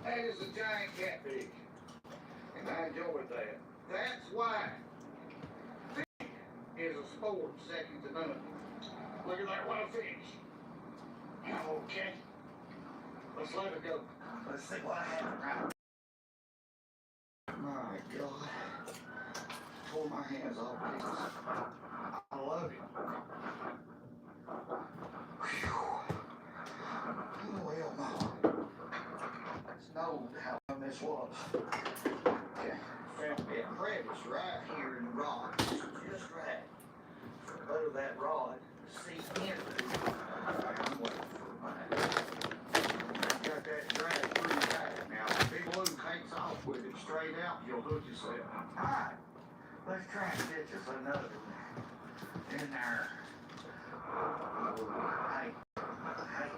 That is a giant catfish, and I enjoyed that. That's why fishing is a sport second to none. Look at that one fish. Okay, let's let it go. Let's see what happens. My God, tore my hands off this. I love it. Whew. Oh, hell no. Know how long this was. Okay, found me a crevice right here in the rod, just right. Under that rod, see into. I'm waiting for mine. I got that drag pretty tight. Now, if Big Blue takes off with it straight out, you'll hook yourself. All right, let's try and get us another one in there. Hey.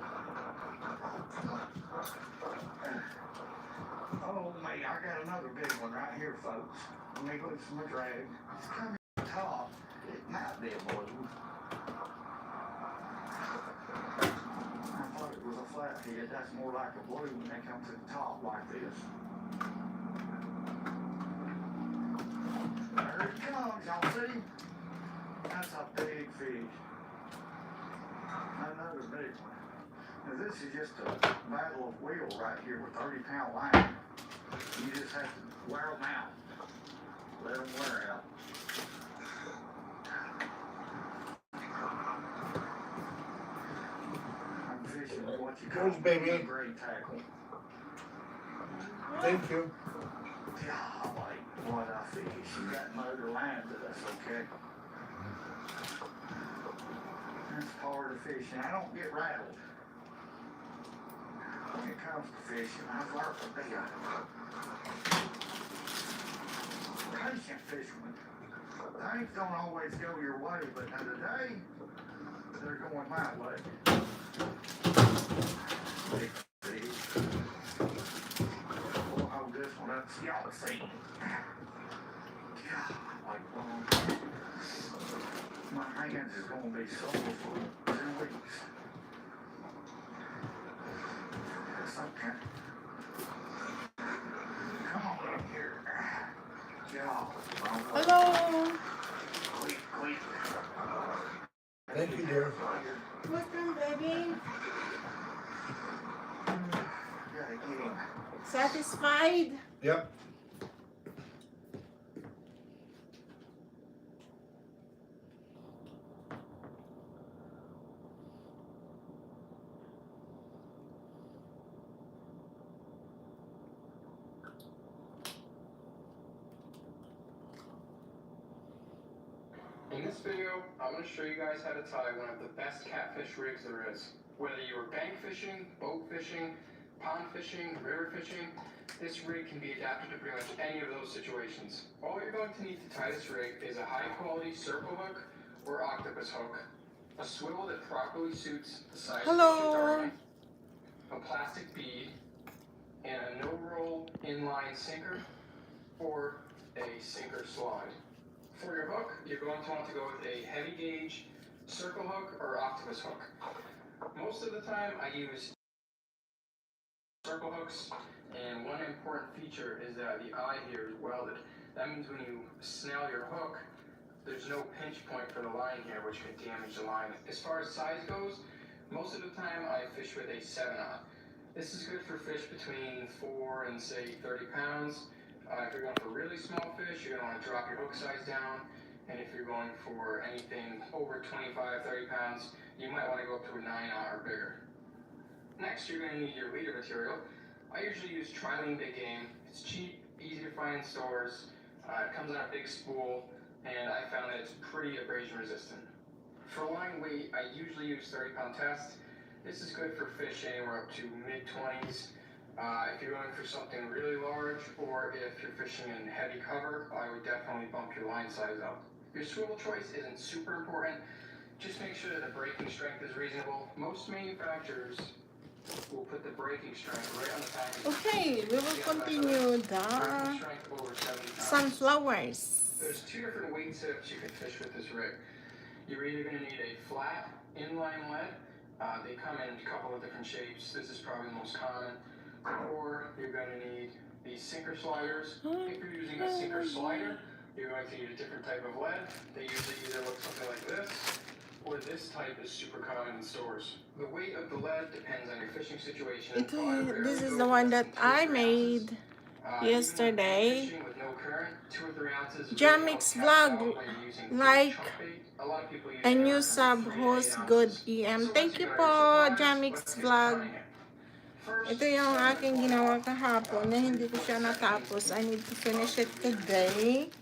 Oh, man, I got another big one right here, folks. Let me look some drag. It's coming on top. It might be a blue. I thought it was a flathead. That's more like a blue when they come to the top like this. There it comes, y'all see? That's a big fish. Another big one. Now this is just a battle of wheel right here with 30-pound line. You just have to wear them out. Let them wear out. I'm fishing with what you call a great tackle. Thank you. Golly, what a fish. You got motor line, but that's okay. That's part of fishing. I don't get rattled when it comes to fishing. I've learned to be a patient fisherman. Things don't always go your way, but now today, they're going my way. Big fish. We'll hold this one up so y'all see. God, like my hands is going to be sore for 2 weeks. It's okay. Come on in here. Hello. Quick. Thank you, dear. Welcome, baby. Gotta get him. Satisfied? Yep. In this video, I'm going to show you guys how to tie one of the best catfish rigs there is. Whether you are bank fishing, boat fishing, pond fishing, river fishing, this rig can be adapted to pretty much any of those situations. All you're going to need to tie this rig is a high quality circle hook or octopus hook, a swivel that properly suits the size of your target, a plastic bead, and a no-roll inline sinker or a sinker slide. For your hook, you're going to want to go with a heavy gauge circle hook or octopus hook. Most of the time I use circle hooks, and one important feature is that the eye here is welded. That means when you snell your hook, there's no pinch point for the line here, which can damage the line. As far as size goes, most of the time I fish with a 7/0. This is good for fish between 4 and say 30 pounds. If you're going for really small fish, you're going to want to drop your hook size down. And if you're going for anything over 25, 30 pounds, you might want to go up to a 9/0 or bigger. Next, you're going to need your leader material. I usually use Trilene Big Game. It's cheap, easy to find in stores. It comes on a big spool, and I found that it's pretty abrasion resistant. For line weight, I usually use 30-pound test. This is good for fish anywhere up to mid-20s. If you're going for something really large, or if you're fishing in heavy cover, I would definitely bump your line size up. Your swivel choice isn't super important. Just make sure that the braking strength is reasonable. Most manufacturers we'll put the breaking strength right on the package. Okay, we will continue the Breaking strength over 70 pounds. sunflowers. There's two different weight tips you can fish with this rig. You're either going to need a flat inline lead. They come in a couple of different shapes. This is probably the most common. Or you're going to need these sinker sliders. If you're using a sinker slider, you're going to need a different type of lead. They usually either look something like this, or this type is super common in stores. The weight of the lead depends on your fishing situation. This is the one that I made yesterday. Jamix vlog, like and new sub host good EM. Thank you po, Jamix vlog. Ito yung aking ginawa kahapon na hindi ko siya natapos. I need to finish it today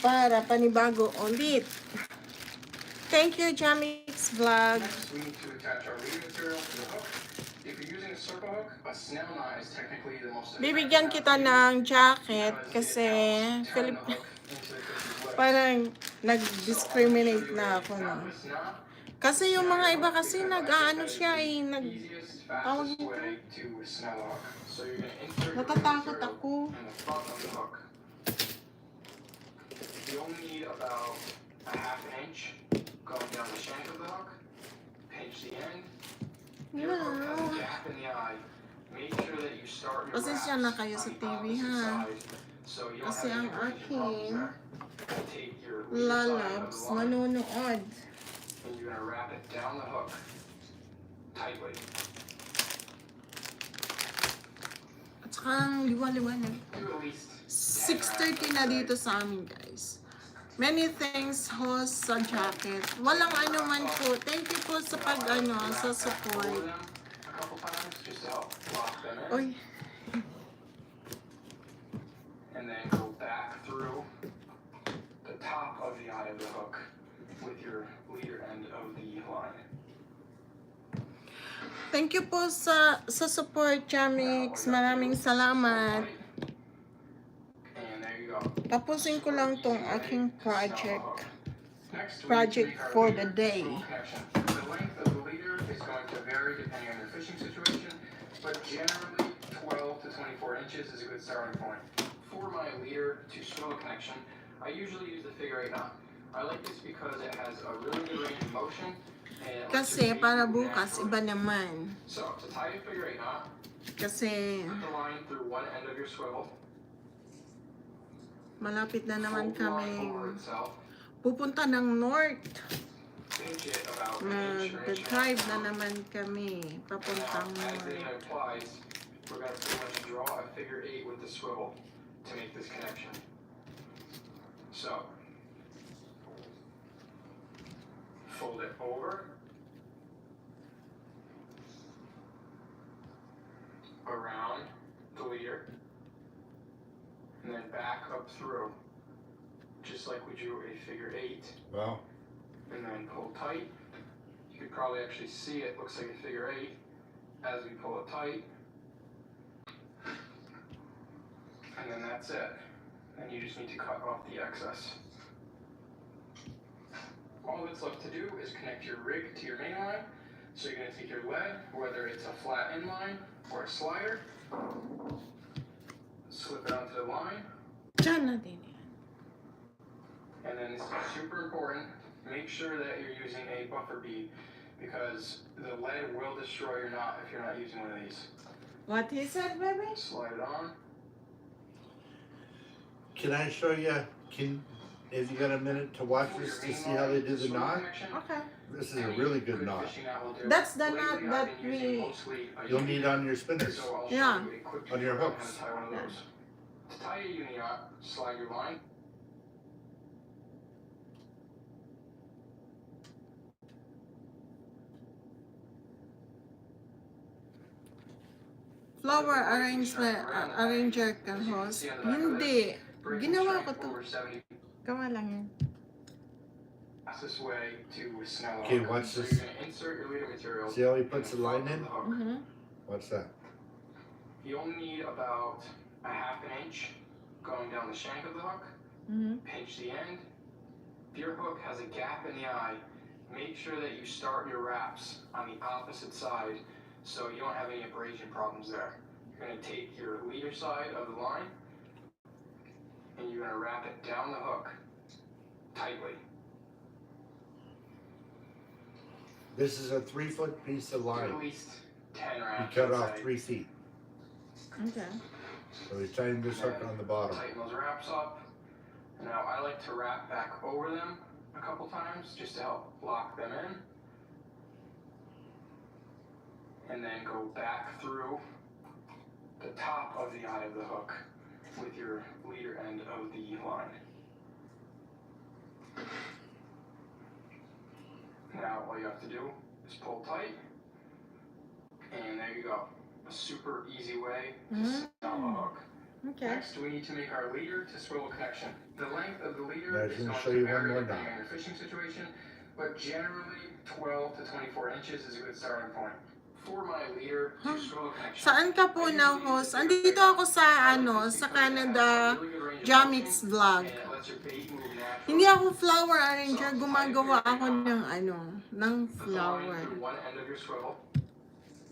para panibago ulit. Thank you, Jamix vlog. Next, we need to attach our lead material to the hook. If you're using a circle hook, a snell knot is technically the most Bibigyan kita ng jacket kasi Philip, parang nag-discriminate na ako na. Kasi yung mga iba kasi nag-aano siya tawag nito. Natatakot ako. You only need about a half an inch going down the shank of the hook. Pinch the end. Your hook has a gap in the eye. Make sure that you start your Pasensya na kayo sa TV ha. Kasi ang aking lalabs manunood. And you're gonna wrap it down the hook tightly. At saka ang liwa-liwanag. Do at least 6:30 na dito sa amin, guys. Many thanks, host, sa jacket. Walang ano man po. Thank you po sa sa support. Oy. And then go back through the top of the eye of the hook with your leader end of the line. Thank you po sa support, Jamix. Maraming salamat. Tapusin ko lang tong aking project for the day. The length of the leader is going to vary depending on your fishing situation, but generally 12 to 24 inches is a good starting point. For my leader to swivel connection, I usually use the figure 8 knot. I like this because it has a really good range of motion. Kasi para bukas, iba naman. So, to tie your figure 8 knot, kasi put the line through one end of your swivel. Malapit na naman kami pupunta ng north. Mag-drive na naman kami papuntang north. We're going to pretty much draw a figure 8 with the swivel to make this connection. So, fold it over, around the leader, and then back up through, just like we drew a figure 8. Wow. And then pull tight. You could probably actually see it looks like a figure 8 as we pull it tight. And then that's it. And you just need to cut off the excess. All that's left to do is connect your rig to your main line. So you're going to take your lead, whether it's a flat inline or a slider, slip it onto the line. Diyan na din yan. And then this is super important. Make sure that you're using a buffer bead because the lead will destroy your knot if you're not using one of these. What is it, baby? Slide it on. Can I show you? If you got a minute to watch this to see how they do the knot? Okay. This is a really good knot. That's the knot that we... You'll need on your spinners, Yeah. on your hooks. To tie a uni knot, slide your line. Flower arranger ka, host. Hindi. Ginawa ko to. Gawa lang yun. Fastest way to snell Okay, off. watch So this. you're going to insert your leader material. See how he puts the line in? Mm-hmm. What's that? You only need about a half an inch going down the shank of the hook. Mm-hmm. Pinch the end. If your hook has a gap in the eye, make sure that you start your wraps on the opposite side so you don't have any abrasion problems there. You're going to take your leader side of the line and you're going to wrap it down the hook tightly. This is a 3-foot piece of line. At least 10 You wraps. cut off 3 feet. Okay. So we tighten this hook on the bottom. Tighten those wraps up. Now I like to wrap back over them a couple times just to help lock them in. And then go back through the top of the eye of the hook with your leader end of the line. Now all you have to do is pull tight, and there you go. A super easy way to snap a hook. Okay. Next, we need to make our leader to swivel connection. The length of the leader Yeah, I was is gonna going show to you one vary more depending now. on your fishing situation, but generally 12 to 24 inches is a good starting point. For my leader to swivel connection. Saan ka po na host? Andito ako sa sa Canada, Jamix Vlog. Hindi ako flower arranger, gumagawa ako ng flower.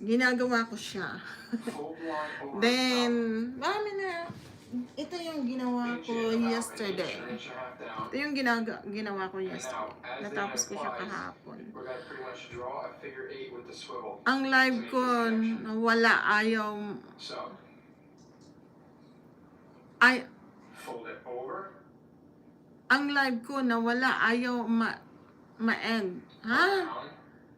Ginagawa ko siya. Then, marami na. Ito yung ginawa ko yesterday. Ito yung ginawa ko yesterday. Natapos ko siya kahapon. Ang live ko, wala, ayaw. Ang live ko na wala, ayaw ma-end. Ha?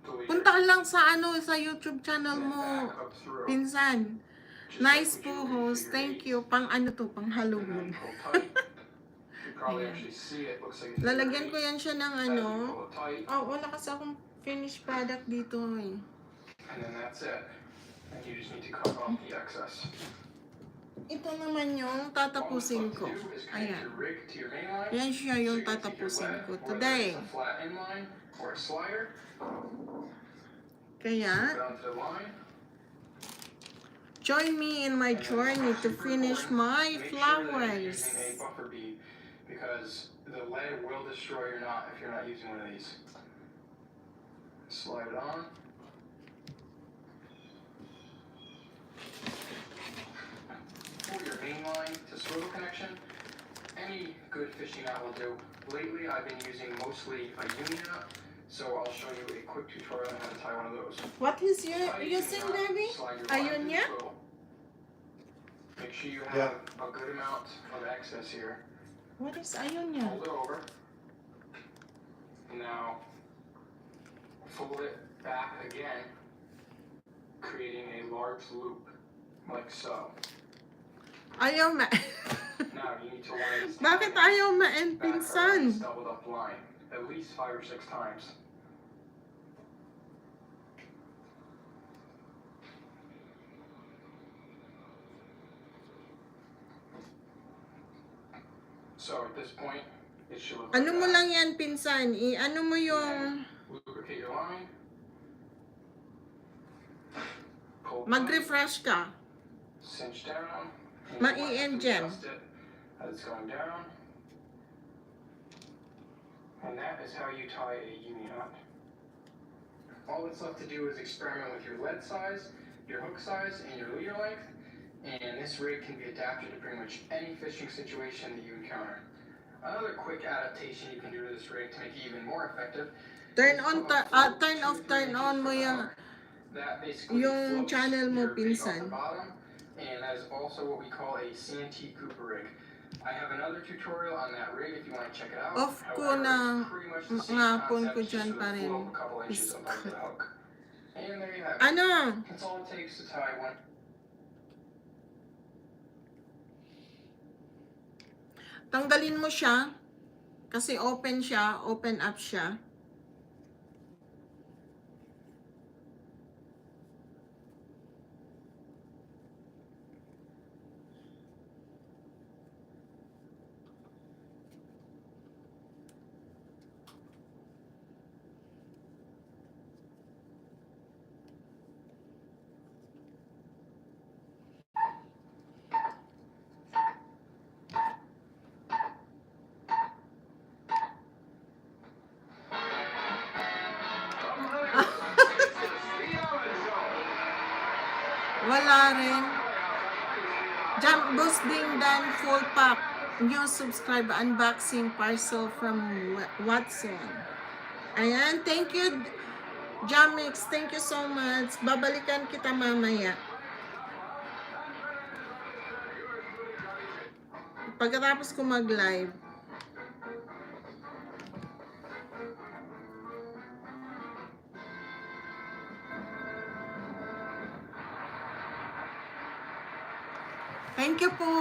Punta ka lang sa sa YouTube channel mo, pinsan. Nice po, host. Thank you. Pang pang Halloween. Lalagyan ko yan siya ng wala kasi akong finished product dito eh. And then that's it. And you just need to cut off the excess. Ito naman yung tatapusin ko. Ayan. Yan siya yung tatapusin ko today. Kaya, join me in my journey to finish my flowers. Because the lead will destroy your knot if you're not using one of these. Slide it on. For your main line to swivel connection, any good fishing knot will do. Lately I've been using mostly a uni knot, so I'll show you a quick tutorial on how to tie one of those. What is you using, baby? Ayun niya? Make sure you have a good amount of excess here. What is ayun niya? Fold it over. Now, fold it back again, creating a large loop, like so. Ayaw Now, you need to line this Bakit ayaw ma-end, back around this pinsan? doubled up line, at least 5 or 6 times. So at this point, it should look Ano like mo that. lang yan, pinsan? Ano mo yung Lubricate your line. Pull tight, mag-refresh ka? cinch down. and Ma-i-end dyan. adjust it as it's going down. And that is how you tie a uni knot. All that's left to do is experiment with your lead size, your hook size, and your leader length. And this rig can be adapted to pretty much any fishing situation that you encounter. Another quick adaptation you can do to this rig to make it even more effective. Turn on, turn off, turn on mo yung That basically yung floats channel mo, your bait off pinsan. the bottom, and that is also what we call a CNT Cooper rig. I have another tutorial on that rig if you want to check it out. Off ko However, na it's pretty much the same ngapon ko concept, dyan just pa with a rin. float a couple inches above the hook. And there you have it. Ano? That's all it takes to tie one. Tanggalin mo siya kasi open siya, open up siya. wala rin. Boss Ding Dan full pack. New subscribe unboxing parcel from Watson. Ayan, thank you Jamix, thank you so much. Babalikan kita mamaya. Pagkatapos ko mag-live. Thank you po.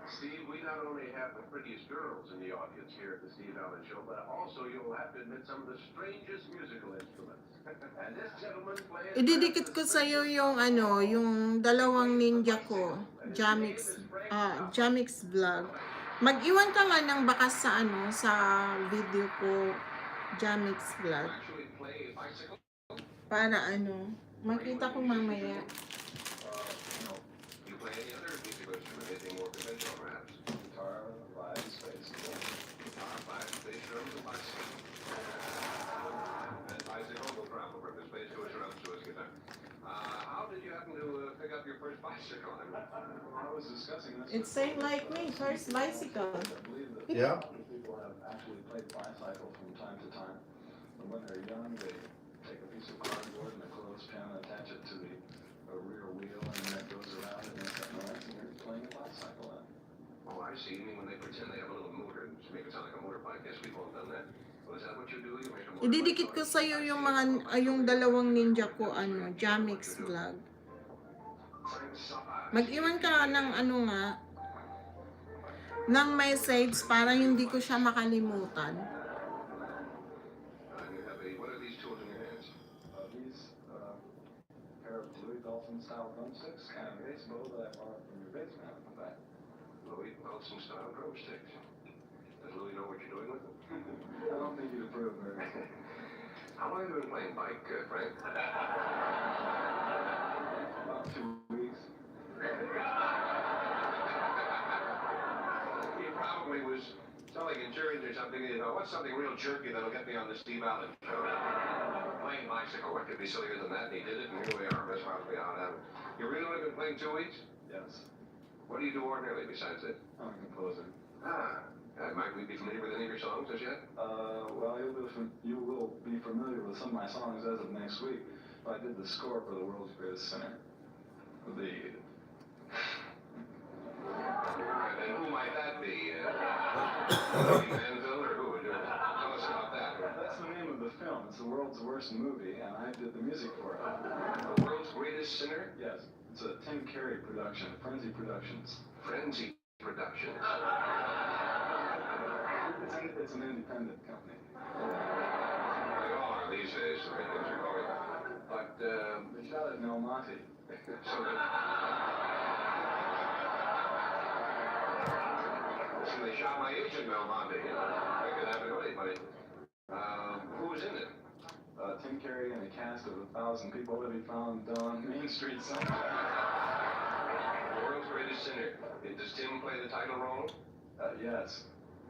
Steve, we not only have the prettiest girls in the audience here at the Steve Allen Show, but also you'll have to admit some of the strangest musical instruments. And this gentleman plays... Ididikit ko sa iyo yung yung dalawang ninja ko, Jamix vlog. Mag-iwan ka nga ng bakas sa sa video ko, Jamix vlog. Para makita ko mamaya. You play any other musical instrument, anything more conventional perhaps? Guitar, violin, space, guitar, violin, space drums, and bicycle. And bicycle, no problem from the space to a drums to a guitar. How did you happen to pick up your first bicycle? I was discussing this. It's same like me, first bicycle. Yeah. People have actually played bicycle from time to time. And when they're young, they take a piece of cardboard and a clothespin and attach it to the rear wheel, and then it goes around and makes that noise, and you're playing a bicycle then. Oh, I see. You mean when they pretend they have a little motor and just make it sound like a motorbike? Guess we've all done that. Well, is that what you do? You make a motorbike? Ididikit ko sa iyo yung yung dalawang ninja ko Jamix vlog. Mag-iwan ka ng ng message para hindi ko siya makalimutan. What are these tools in your hands? These pair of Tuloy style drumsticks and a bass bow that I borrowed from your bass man from back. Louis style drumsticks. Does Louis know what you're doing with them? I don't think you'd approve very much. How long have you been playing bike, Frank? About 2 weeks. He probably was selling insurance or something. You know, what's something real jerky that'll get me on the Steve Allen Show? Playing bicycle. What could be sillier than that? And he did it, and here we are. That's probably how it happened. You really only been playing 2 weeks? Yes. What do you do ordinarily besides it? I'm a composer. Might we be familiar with any of your songs as yet? Well, you will be familiar with some of my songs as of next week. I did the score for The World's Greatest Sinner. And who might that be? Manville or who? Tell us about that. That's the name of the film. It's The World's Worst Movie, and I did the music for it. The World's Greatest Sinner? Yes. It's a Tim Carey production, Frenzy Productions. Frenzy Productions. It's an independent company. They all are these days, the things are going. But, they shot at Melmonte. So they shot my agent Melmonte. I could have to anybody. Who was in it? Tim Carey and a cast of 1,000 people that he found on Main Street somewhere. The World's Greatest Sinner. Does Tim play the title role? Yes.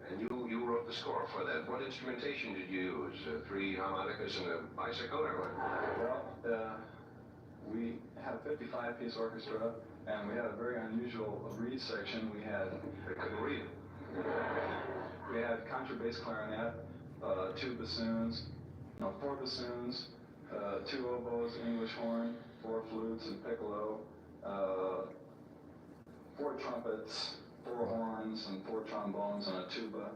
And you wrote the score for that. What instrumentation did you use? 3 harmonicas and a bicycle or what? Well, we had a 55-piece orchestra, and we had a very unusual reed section. We had... I couldn't read it. We had contrabass clarinet, 2 bassoons, 4 bassoons, 2 oboes, English horn, 4 flutes and piccolo, 4 trumpets, 4 horns, and 4 trombones, and a tuba.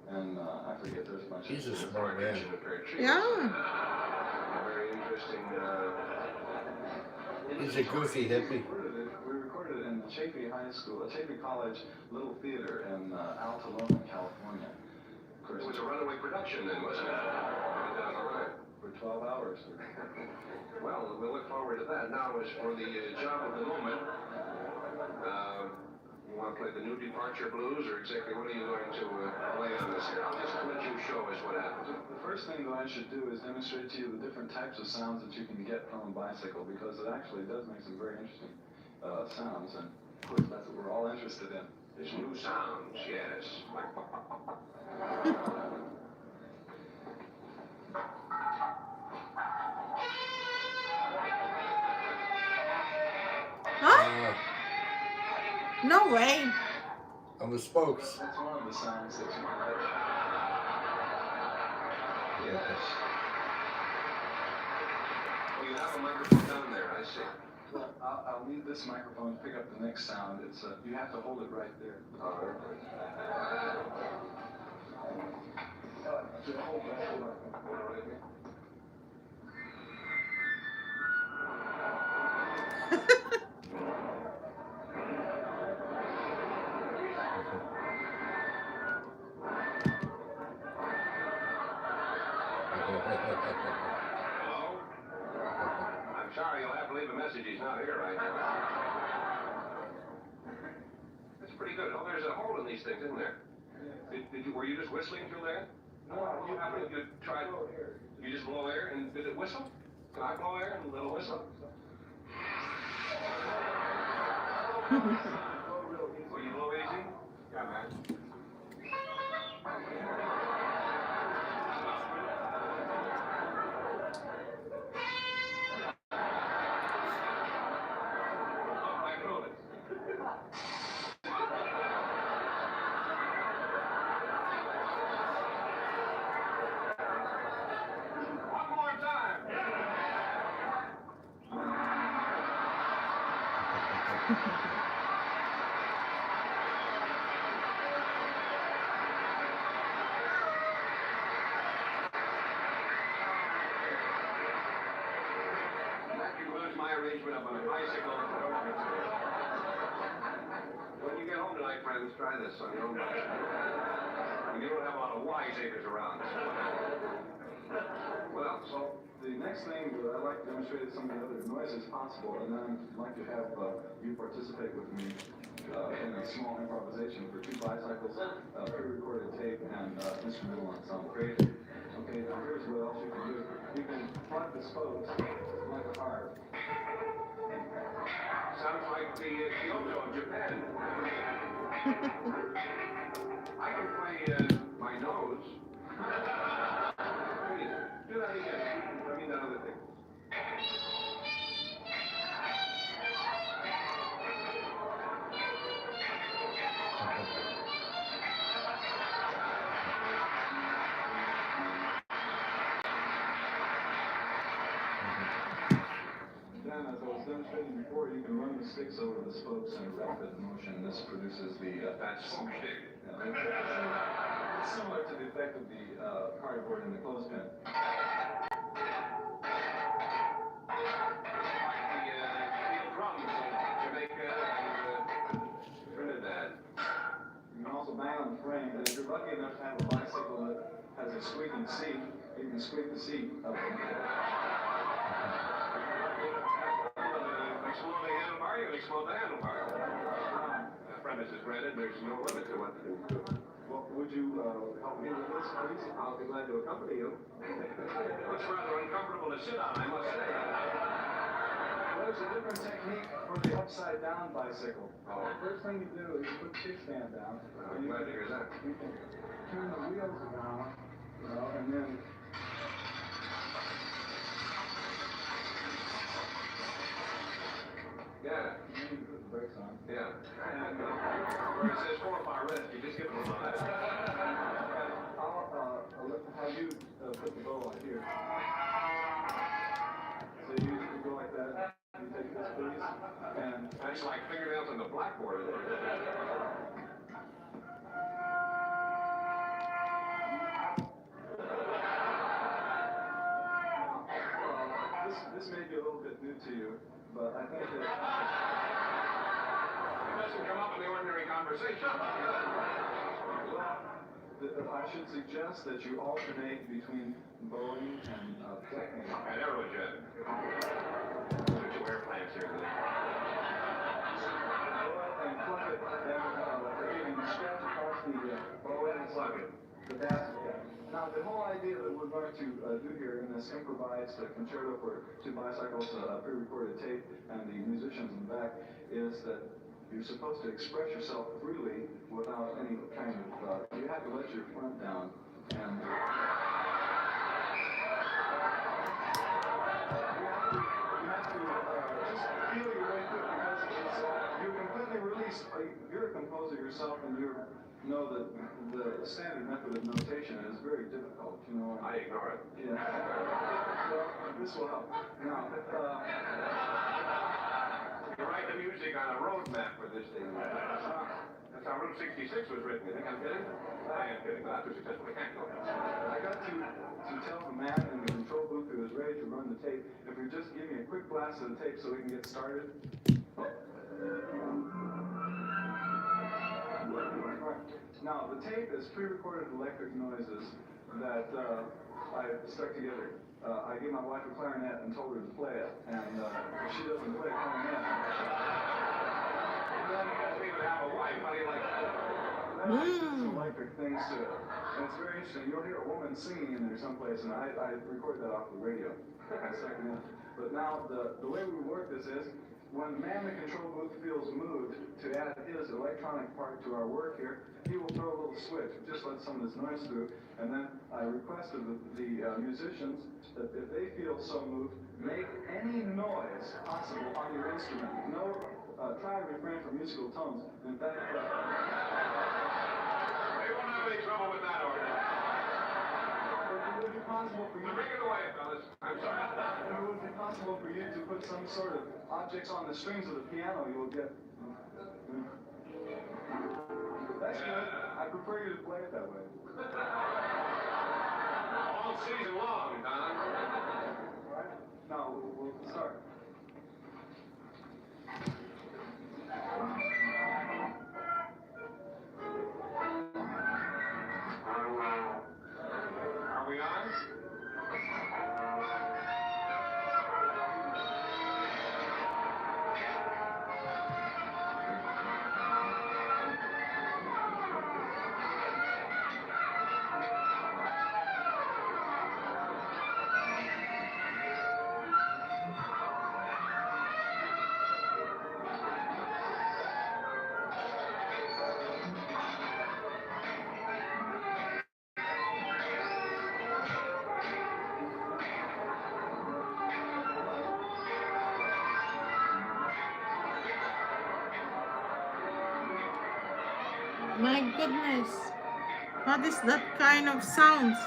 And I forget, there's a bunch He's of... a smart man. Yeah. Very interesting... He's a goofy hippie. We recorded it in Chaffey High School, Chaffey College Little Theater in Altalona, California. Of course, it was a runaway production then, wasn't it? Down the line. For 12 hours. Well, we'll look forward to that. Now, as for the job of the moment, you want to play the New Departure Blues, or exactly what are you going to play on this here? I'll just let you show us what happens. The first thing that I should do is demonstrate to you the different types of sounds that you can get from a bicycle, because it actually does make some very interesting sounds, and of course that's what we're all interested in. There's new sounds, yes. Huh? No way. On the spokes. That's one of the sounds that you might. Yes. Oh, you have a microphone down there, I see. Well, I'll need this microphone to pick up the next sound. It's you have to hold it right there. All right. Hold it right here. Hello? I'm sorry, you'll have to leave a message. He's not here right now. That's pretty good. Oh, there's a hole in these things, isn't there? Were you just whistling through there? No, you happen to try. You just blow air and did it whistle? Can I blow air and a little whistle? Will you blow easy? Yeah, man. My arrangement of a bicycle. When you get home tonight, friends, try this on your own bicycle. You don't have a lot of wiseacres around. Well, so the next thing I'd like to demonstrate some of the other noises possible, and then I'd like to have you participate with me in a small improvisation for 2 bicycles, pre-recorded tape, and instrumental ensemble. Great. Okay, now here's what else you can do. You can plug the spokes like a harp. Sounds like the Kyoto of Japan. I can play my nose. Do that again. I mean that other thing. Then, as I was demonstrating before, you can run the sticks over the spokes in a rapid motion. This produces the that smoke stick. It's similar to the effect of the cardboard in the clothespin. Like the steel drums in Jamaica and Trinidad. You can also bang on the frame, and if you're lucky enough to have a bicycle that has a squeaking seat, you can squeak the seat up. Explode the handlebar, you explode the handlebar. The premise is granted, there's no limit to what to do. Well, would you help me with this, please? I'll be glad to accompany you. It's rather uncomfortable to sit on, I must say. Well, there's a different technique for the upside-down bicycle. Oh. The first thing you do is you put the kickstand down. I'm glad to hear that. You can turn the wheels around, and then... Yeah. You need to put the brakes on. Yeah. And where it says 4 bar rest, you just give them a line. I'll have you put the bow on here. So you go like that. You take this, please. And that's like fingernails on the blackboard. This may be a little bit new to you, but I think that it doesn't come up in the ordinary conversation. I should suggest that you alternate between bowling and technique. And aerojet. There's 2 airplanes here today. And plug it, and you can scratch across the bow and plug it. The basket. Now, the whole idea that we're going to do here in this improvised concerto for 2 bicycles, pre-recorded tape, and the musicians in the back, is that you're supposed to express yourself freely without any kind of, you have to let your front down, and you have to just feel your way through it, because composer yourself, and you know that the standard method of notation is very difficult, you know. I ignore it. Yeah. Well, this will help. Now, You write the music on a road map for this thing. That's how Route 66 was written. You think I'm kidding? I am kidding, but not too successfully. I got to tell the man in the control booth who was ready to run the tape, if you just give me a quick blast of the tape so we can get started. Now, the tape is pre-recorded electric noises that I stuck together. I gave my wife a clarinet and told her to play it, and if she doesn't play clarinet, Then you don't even have a wife. How do you like that? some electric things to it. And it's very interesting. You'll hear a woman singing in there someplace, and I recorded that off the radio. I stuck it in. But now, the way we work this is, when the man in the control booth feels moved to add his electronic part to our work here, he will throw a little switch, just let some of this noise through, and then I requested the musicians that if they feel so moved, make any noise possible on your instrument. No, try and refrain from musical tones. In fact, They won't have any trouble with that order. it would be possible for you. Bring it away, fellas. I'm sorry. It would be possible for you to put some sort of objects on the strings of the piano. You will get. That's good. I prefer you to play it that way. All season long, Don. All right. Now we'll start. Are we on? My goodness. What is that kind of sounds?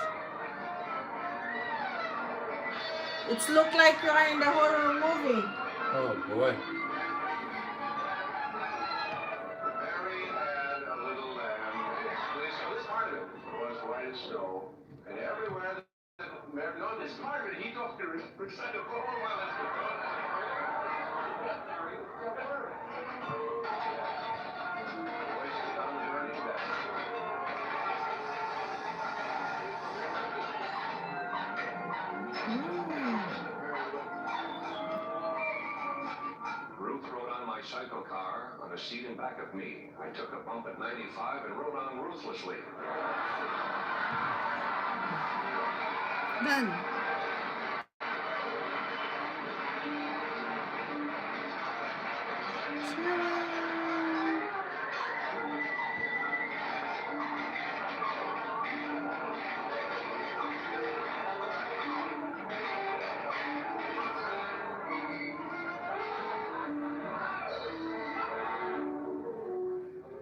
It's look like you are in the horror movie. Oh boy. Mary had a little lamb. So this part of it was white as snow. And everywhere that Mary, no, this part of it, he talked to her. Said, oh, well, that's Ruth rode on my cycle car on a seat in back of me. I took a bump at 95 and rode on ruthlessly. Done.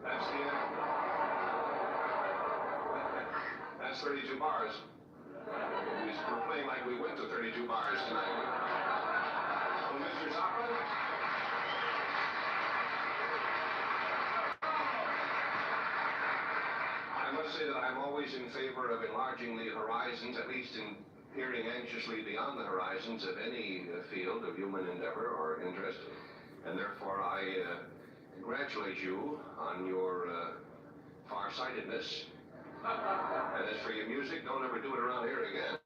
That's the end. That's 32 bars. We're playing like we went to 32 bars tonight. So, Mr. Zappa? I must say that I'm always in favor of enlarging the horizons, at least in peering anxiously beyond the horizons of any field of human endeavor or interest. And therefore, I congratulate you on your farsightedness. And as for your music, don't ever do it around here again.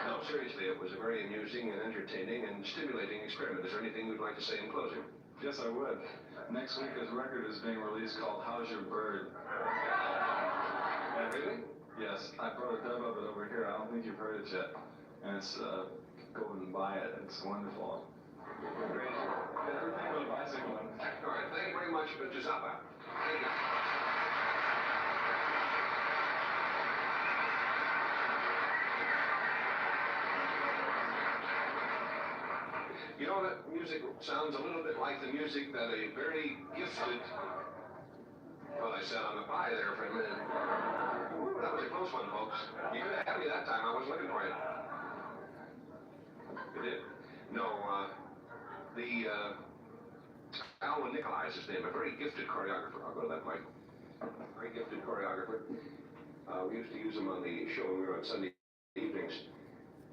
No, seriously, it was a very amusing and entertaining and stimulating experiment. Is there anything you'd like to say in closing? Yes, I would. Next week, his record is being released called "How's Your Bird." Really? Yes, I brought a dub of it over here. I don't think you've heard it yet. And it's, go and buy it. It's wonderful. Great. Everything but a bicycle. All right, thank you very much, Mr. Zappa. Thank you. You know, that music sounds a little bit like the music that a very gifted Well, I sat on the pie there for a minute. Ooh, that was a close one, folks. You could have had me that time. I wasn't looking for you. You did? No, Alwyn Nikolai is his name, a very gifted choreographer. I'll go to that, Mike. Very gifted choreographer. We used to use him on the show when we were on Sunday evenings.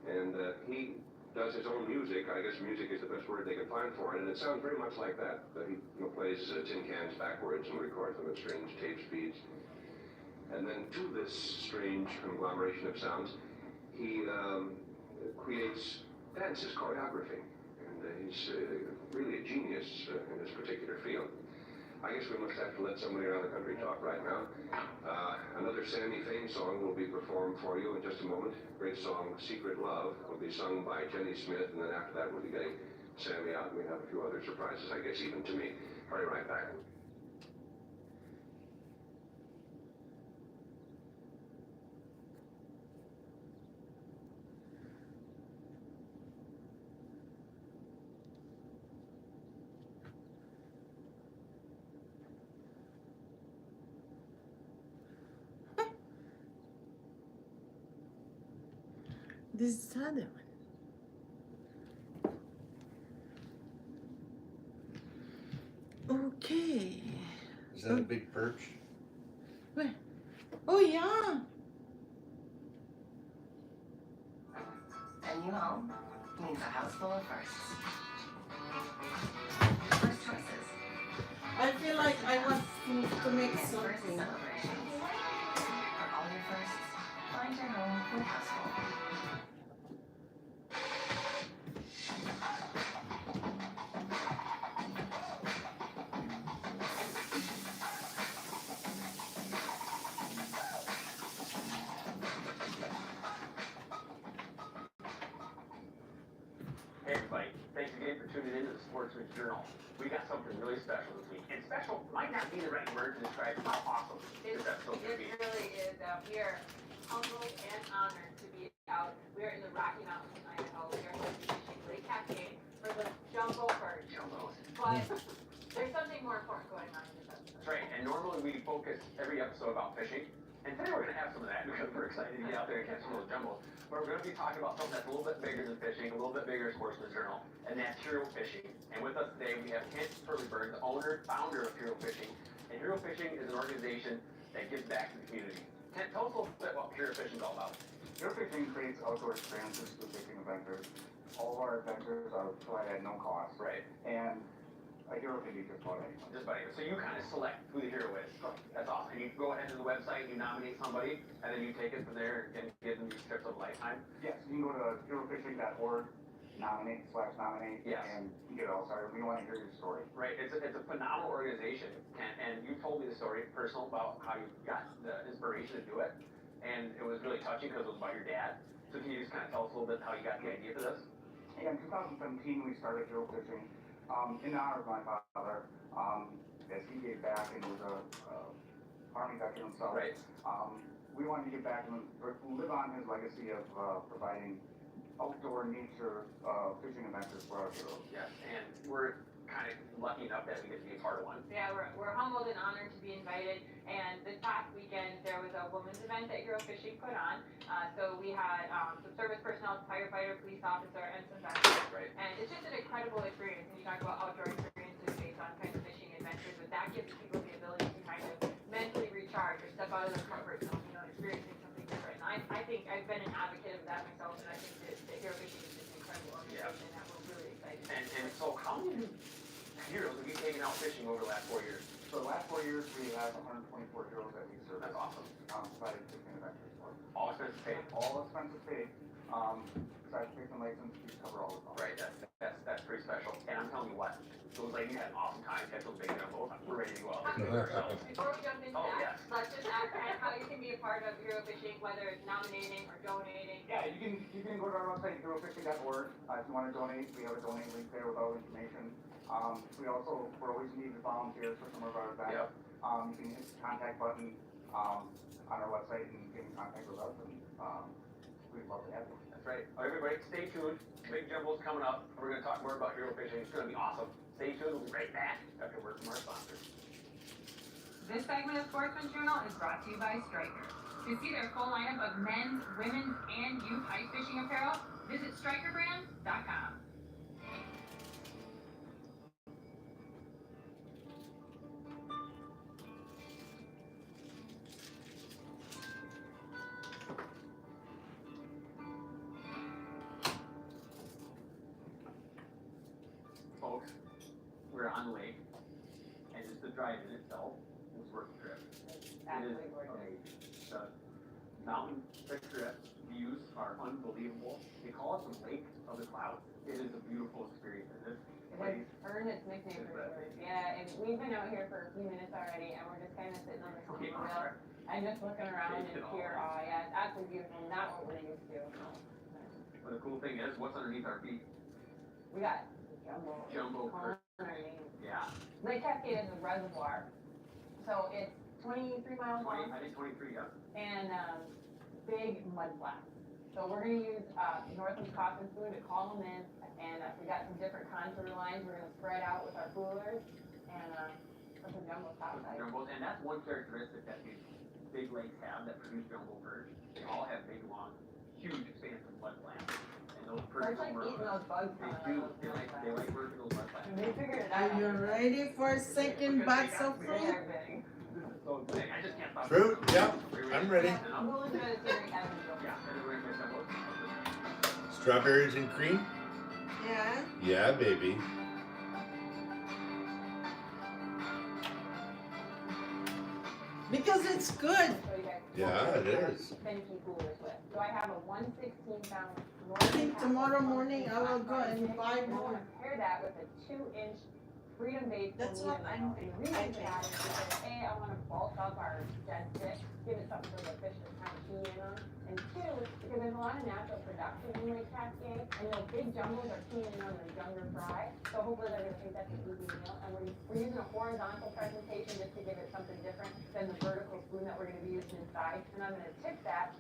And he does his own music. I guess music is the best word they can find for it. And it sounds very much like that. He plays tin cans backwards and records them at strange tape speeds. And then to this strange conglomeration of sounds, he creates dances, choreography. And he's really a genius in this particular field. I guess we must have to let somebody around the country talk right now. Another Sammy Fain song will be performed for you in just a moment. Great song, Secret Love, will be sung by Jenny Smith, and then after that we'll be getting Sammy out, and we have a few other surprises, I guess, even to me. Hurry right back. This is the other one. Okay. Is that a big perch? Where? Oh yeah. A new home means a house full of firsts. First choices. I feel like I want to make First something. celebrations. For all your firsts, find your home with Houseful. Hey everybody, thanks again for tuning in to the Sportsman's Journal. We got something really special this week. And special might not be the right word to describe how awesome this episode's going to be. It really is. We are humbled and honored to be out. We are in the Rocky Mountains in Idaho. We are going to be fishing Lake Cascade for the jumbo perch. Jumbos. But there's something more important going on in this episode. That's right, and normally we focus every episode about fishing. And today we're going to have some of that because we're excited to get out there and catch some of those jumbos. But we're going to be talking about something that's a little bit bigger than fishing, a little bit bigger than Sportsman's Journal, and that's hero fishing. And with us today we have Kent Perlyberg, the founder of Hero Fishing. And Hero Fishing is an organization that gives back to the community. Kent, tell us a little bit what Hero Fishing is all about. Hero Fishing creates outdoor experiences for fishing adventures. All of our adventures are provided at no cost. Right. And a hero can be just about anyone. Just about it. So you kind of select who the hero is. That's awesome. And you go ahead to the website, you nominate somebody, and then you take it from there and give them these trips of a lifetime. Yes, you can go to herofishing.org, nominate, Yes. and you get it all started. We want to hear your story. Right. It's a phenomenal organization, and you told me the story personal about how you got the inspiration to do it, and it was really touching because it was about your dad. So can you just kind of tell us a little bit how you got the idea for this? Yeah, in 2017, we started Hero Fishing in honor of my father, as he gave back and was a Army veteran himself. Right. We wanted to give back and live on his legacy of providing outdoor nature fishing adventures for our heroes. Yes. And we're kind of lucky enough that we get to be a part of one. Yeah, we're humbled and honored to be invited. And this past weekend, there was a women's event that Hero Fishing put on. So we had some service personnel, firefighter, police officer, and some veterans. Right. And it's just an incredible experience. When you talk about outdoor experiences based on kind of fishing adventures, but that gives people the ability to kind of mentally recharge or step out of their comfort zone, experiencing something different. And I think I've been an advocate of that myself, and I think that Hero Fishing is just an incredible organization that we're really excited about. And so how many heroes have you taken out fishing over the last 4 years? So the last 4 years, we have 124 heroes that we serve. That's awesome. Provided fishing adventures for. All expenses paid. All expenses paid. Besides fishing license, we cover all the costs. Right, that's pretty special. And I'm telling you what, it was like you had an awesome time, catch those big jumbos. We're ready to go out there and do it ourselves. Before we jump into Oh, that, yes. let's just ask kind of how you can be a part of Hero Fishing, whether it's nominating or donating. Yeah, you can go to our website, herofishing.org. If you want to donate, we have a donate link there with all the information. We're always needing volunteers for some of our events. Yep. You can hit the contact button on our website and get in contact with us, and we'd love to have you. That's right. Everybody, stay tuned. Big jumbo's coming up. We're going to talk more about hero fishing. It's going to be awesome. Stay tuned. We'll be right back after word from our sponsors. This segment of Sportsman's Journal is brought to you by Striker. To see their full lineup of men's, women's, and youth ice fishing apparel, visit strikerbrand.com. Folks, we're on the lake, and just the drive in itself was worth the trip. Absolutely It is gorgeous. amazing. The mountain picturesque views are unbelievable. They call it the Lake of the Clouds. It is a beautiful experience, and this It has place earned its nickname for sure. Yeah, and we've been out here for a few minutes already, and we're just kind of sitting on the steering wheel and just looking around and here. Oh yeah, it's absolutely beautiful. Not what we're used to. But the cool thing is, what's underneath our feet? We got jumbo Jumbo underneath. Yeah. Lake Cascade is a reservoir, so it's 23 miles 20, long I think 23, yeah. and big mud flats. So we're going to use Northland's Coffin Spoon to call them in, and we got some different contour lines we're going to spread out with our coolers, and put some jumbo top size. Jumbos, and that's one characteristic that these big lakes have that produce jumbo perch. They all have big, long, huge, expansive mud flats. And those perch Perch like eating those bugs They coming out do. of those They like working those mud flats. And they figured it Are out. you ready for a second box of They fruit? are big. This is so exciting. I just can't stop. Fruit? Yeah, I'm ready. Yeah, we'll enjoy the theory as we go. Yeah, and then we're gonna make jumbos. Strawberries and cream? Yeah. Yeah, baby. Because it's good. So you guys Yeah, it is. Finicky coolers with. So I have a 1/16 pound. I think tomorrow morning I will go and buy And I more. want to pair that with a 2-inch Freedom Base. That's what I'm thinking. The reason for that is because A, I want to bulk up our dead stick, give it something for the fish to kind of key in on. And two, because there's a lot of natural production in Lake Cascade, and those big jumbos are keying in on the younger fry. So hopefully they're going to think that's an easy meal. And we're using a horizontal presentation just to give it something different than the vertical spoon that we're going to be using inside. And I'm going to tip that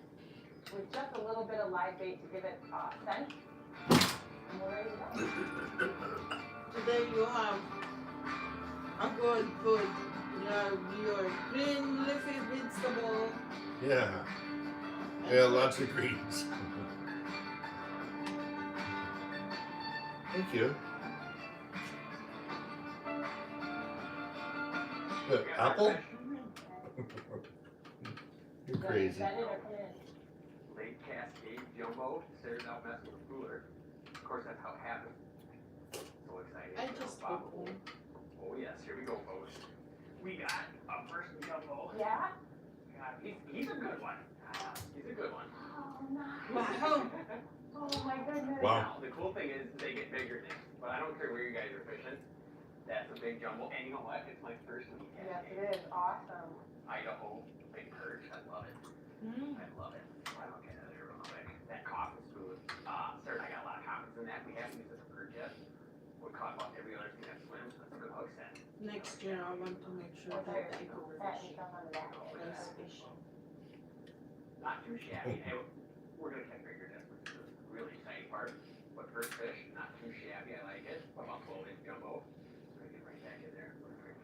with just a little bit of live bait to give it scent. And we're ready to go. Today you have a good food. Your green leafy vegetable. Yeah. Yeah, lots of greens. Thank you. What, apple? You're crazy. Send it or come in. Lake Cascade jumbo, started out messing with the cooler. Of course, that's how it happened. So excited. I just put one. Oh yes, here we go, folks. We got a first jumbo. Yeah? He's a good one. He's a good one. Oh, nice. Wow. Oh my goodness. Wow. Now, the cool thing is they get bigger things, but I don't care where you guys are fishing. That's a big jumbo, and you know what? It's my first week. Yes, it is. Awesome. Idaho, big perch. I love it. I love it. I don't get it real quick. That coffin spoon. Sir, I got a lot of confidence in that. We haven't used it for perch yet. We caught about every other thing that swims. That's a good hook set. Next year I want to make sure that I go That fish. and stuff on the back. Ice fishing. Not too shabby. And we're gonna catch bigger than which is the really exciting part. But first fish, not too shabby. I like it. About 12-inch jumbo. We're gonna get right back in there. We're gonna fish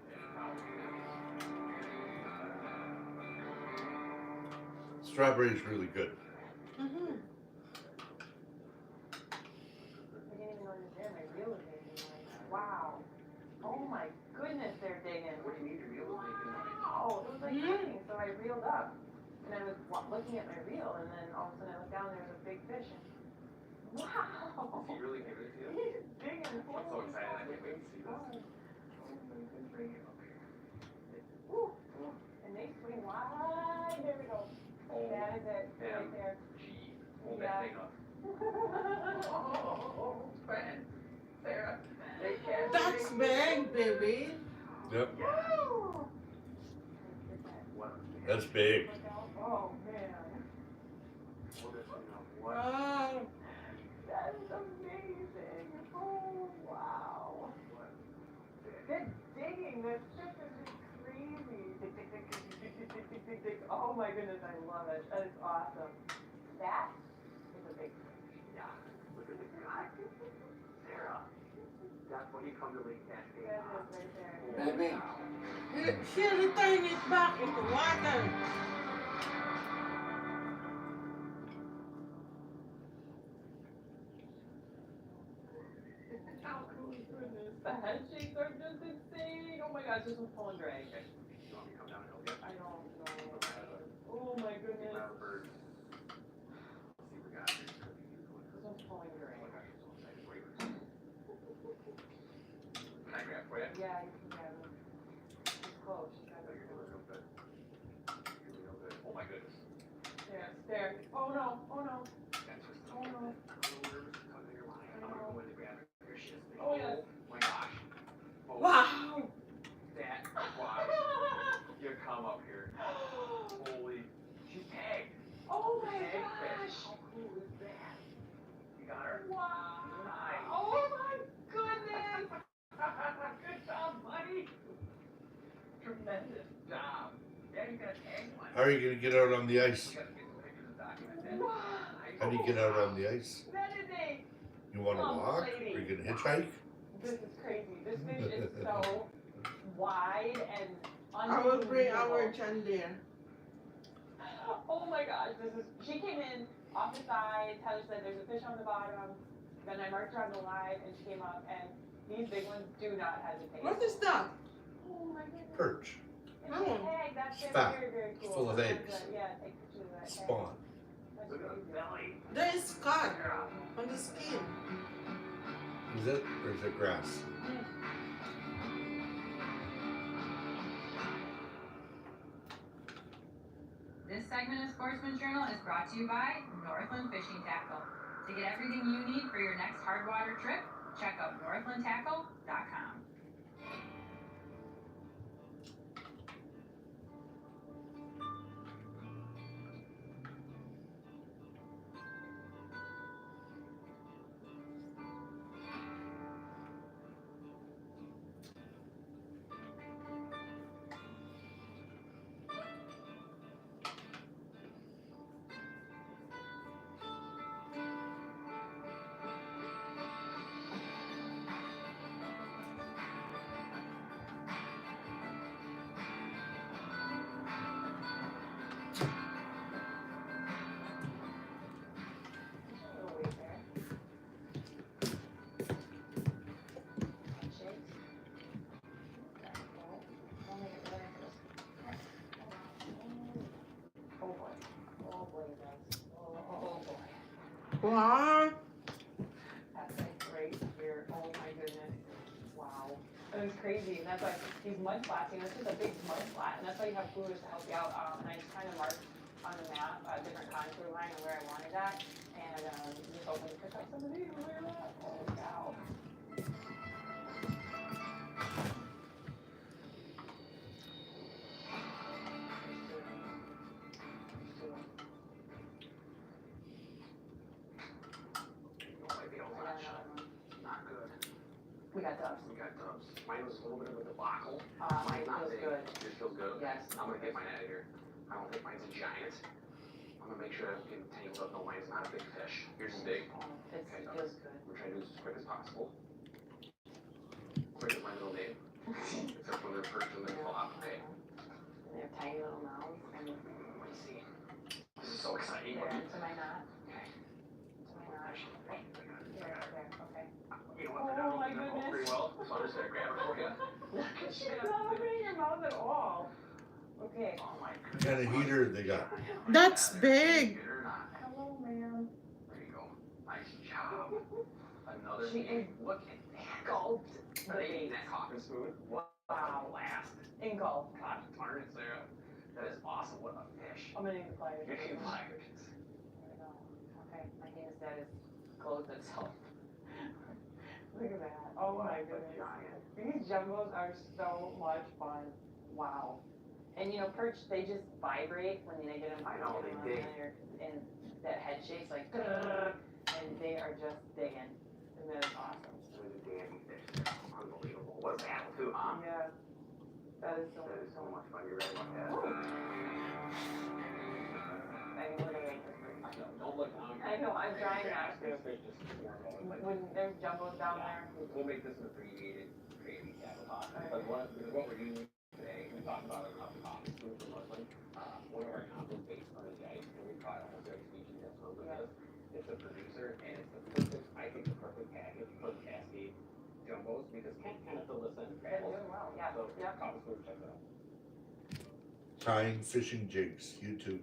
Strawberry's really good. Mm-hmm. I didn't even understand my reel was digging. Wow. Oh my goodness, they're digging. What do you need your reel to make in mind? Wow, it was like nothing. So I reeled up. And I was looking at my reel, and then all of a sudden I looked down, there was a big fish. And wow. Is he really giving it to you? He's digging. I'm so excited. I can't wait to see this. Bring it up here. Woo, woo. And they swing wide. There we go. Oh, That is it. Right there. gee. Hold Yeah. that thing up. Oh, man. Sarah. They can't. That's big, baby. Yep, Woo. What? that's big. Oh man. What? Wow. That is amazing. Oh wow. Good digging. That ship is just crazy. Dig, dig, dig, dig, dig, dig, dig, dig, dig, dig. Oh my goodness, I love it. That is awesome. That is a big fish. Yeah. Look at the guy. Sarah. That's when you come to Lake Cascade. That is right there. Baby. You she returned it back into water. The head shakes are just insane. Oh my gosh, this one's pulling drag. You want me to come down and help you? I don't know. Oh my goodness. Let's see what we got here. This one's pulling Oh drag. my gosh, I'm so excited for you. Can I grab for you? Yeah, you can grab it. It's close. She's got Oh, it. you're doing real good. You're doing real good. Oh my goodness. There, there. Oh no, oh no. That twisted Oh up no. a bit. I'm a little nervous because of your line. I'm gonna go in and grab it. Here she is. Oh, yes. My gosh. Oh, Wow. that was. You come up here. Holy. She's tagged. Oh my Tagged gosh. fish. How cool is that? You got her? Wow. Nice. Oh my goodness. Good job, buddy. Tremendous job. Yeah, you got a tag one. How are you gonna get out on the ice? You gotta get some pictures and document that. Wow. How do you get out on the ice? That is a, You wanna walk? Are you gonna hitchhike? this is crazy. This fish is so wide and I will bring our unbelievable. John there. Oh my gosh, she came in off the side, Tyler said there's a fish on the bottom, then I marked her on the line and she came up and these big ones do not hesitate. What is that? Oh my goodness. Perch. And she tagged, that's very, Fat. very, very cool. Full of That's eggs. good. Yeah, take pictures of that tag. Spawn. That's Look at crazy. the belly. There is scar on the skin. Is it? Or is it grass? This segment of Sportsman's Journal is brought to you by Northland Fishing Tackle. To get everything you need for your next hard water trip, check out northlandtackle.com. Wow. That's like right here. Oh my goodness. Wow. It was crazy. And that's why these mud flats, you know, it's just a big mud flat. And that's why you have coolers to help you out. And I just kind of marked on the map a different contour line and where I wanted that. And just hoping to pick up some of these where they're at. Oh, wow. Not good. We got dubs. We got dubs. Mine was a little bit of a debacle. Mine not feels big. good. Yours feels good? Yes. I'm gonna get mine out of here. I don't think mine's a giant. I'm gonna make sure I don't get tangled up. No, mine's not a big fish. Yours is big. It feels good. We're trying to do this as quick as possible. Quick is my middle name. Except when they're perched and they're flop. Okay. And they're tiny little mouths. And Let's see. This is so exciting. they're into my knot. Okay. Into my knot. Right. There, there, okay. You know what? Oh my They're not goodness. very well, so I'm just gonna grab it for you. She's not opening your mouth at all. Okay. Oh my What kind of heater they got? That's big. Hello, ma'am. There you go. Nice job. Another She thing. Look at that. Engulfed the Are they eating bait. that coffin spoon? What a blast. Engulfed. Gosh darn it, Sarah. That is awesome. What a fish. I'm gonna need the pliers. You're getting pliers. There we go. Okay, my penis dead has closed itself. Look at that. Oh my goodness. These jumbos are so much fun. Wow. And you know, perch, they just vibrate when they get them. I know, they on dig. there, and that head shake's like, and they are just digging. And that is awesome. It was a dandy fish. Unbelievable. What a battle too, huh? Yeah. That is so That is so much fun. You're right about that. I can look at it. I know. Don't look now. I know, I'm trying not to. This fish just swarmed all over. When there's jumbos down there. We'll make this an abbreviated crazy tackle talk. But because what we're using today, we So, Yep. Thomas Cooper, check that out. Tying fishing jigs, YouTube.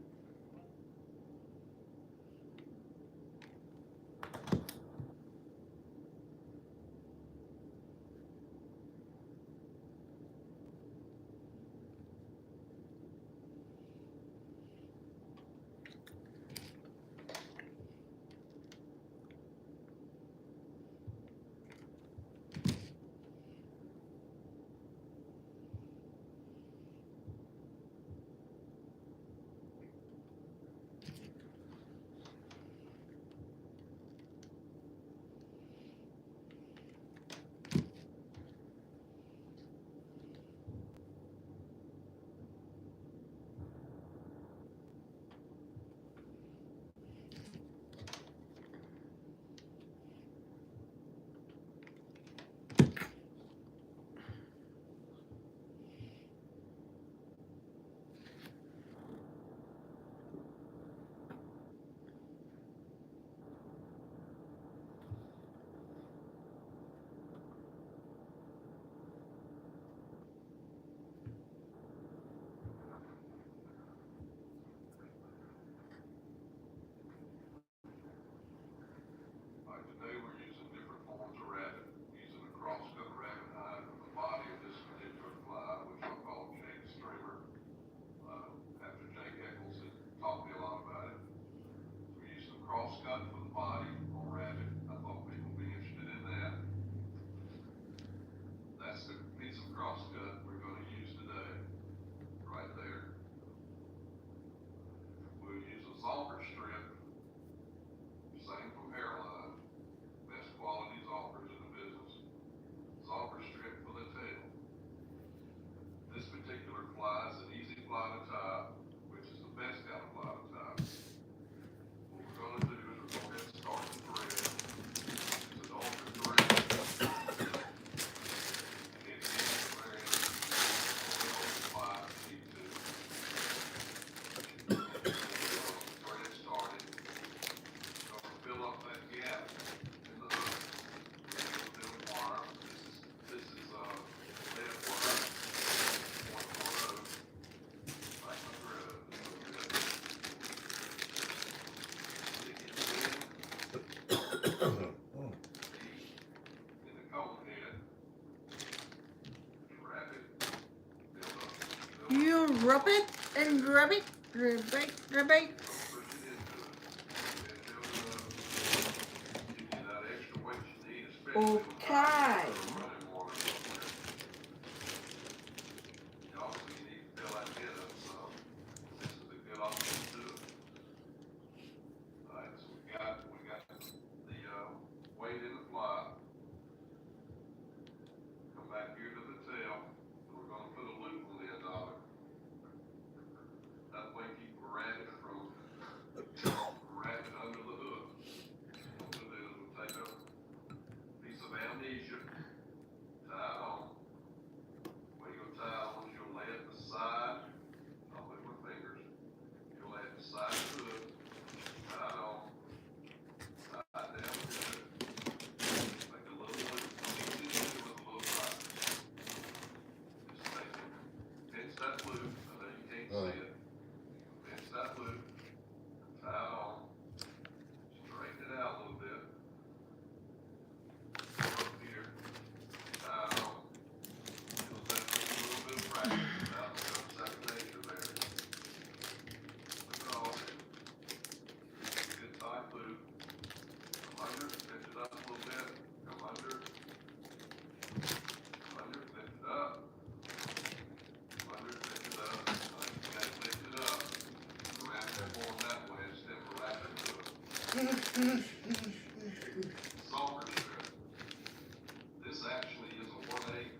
Like today, we're using different forms of rabbit, using a cross-cut rabbit hide from the body of this particular fly, which I'll call Jake Streamer. After Jake Eccles had taught me a lot about it. We used some cross-cut for the body on rabbit. I thought people would be interested in that. That's the piece of cross-cut we're going to use today, right there. We'll use a zolper strip, same from Hairline, best quality zompers in the business. Zolper strip for the tail. This particular fly is an easy fly to tie, which is the best kind of fly to tie. What we're going to do is we're going to get start the thread. It's an ultra thread. It's easy to wear in. Fly if you need to. Thread started. We're going to fill up that gap in the hook. We'll do a wire. This is lead wire. 0.10. Like my thread. Stick it in the comb head. Wrap it. Build up. You rub it and rub it, rub it, rub it. Push it into it. And build it up. Give you that extra weight you need, especially with Okay. running water up there. You also need to fill that head up some. This is a good option to do it. Alright, so we got the weight in the fly. Come back here to the tail. And we're gonna put a loop on the end of it. That way keep the rabbit from wrapping under the hook. What we'll do is we'll take a piece of amnesia, tie it on. Where you'll tie it on is you'll lay it beside, I'll put my fingers, you'll lay it beside the hook, tie it on, tie it down good. Make a little loop, easy to do with a little practice. Just take it, pinch that loop, I know you can't see it. Pinch that loop, tie it on, straighten it out a little bit. Come up here, tie it on. You'll take a little bit of practice, now it's got second nature there. Put it on there. Good tight loop. Come under, pinch it up a little bit, come under, pinch it up. Come under, pinch it up. You gotta pinch it up. Wrap it form that way instead of wrapping to it. Sulfur strip. This actually is a 1/8.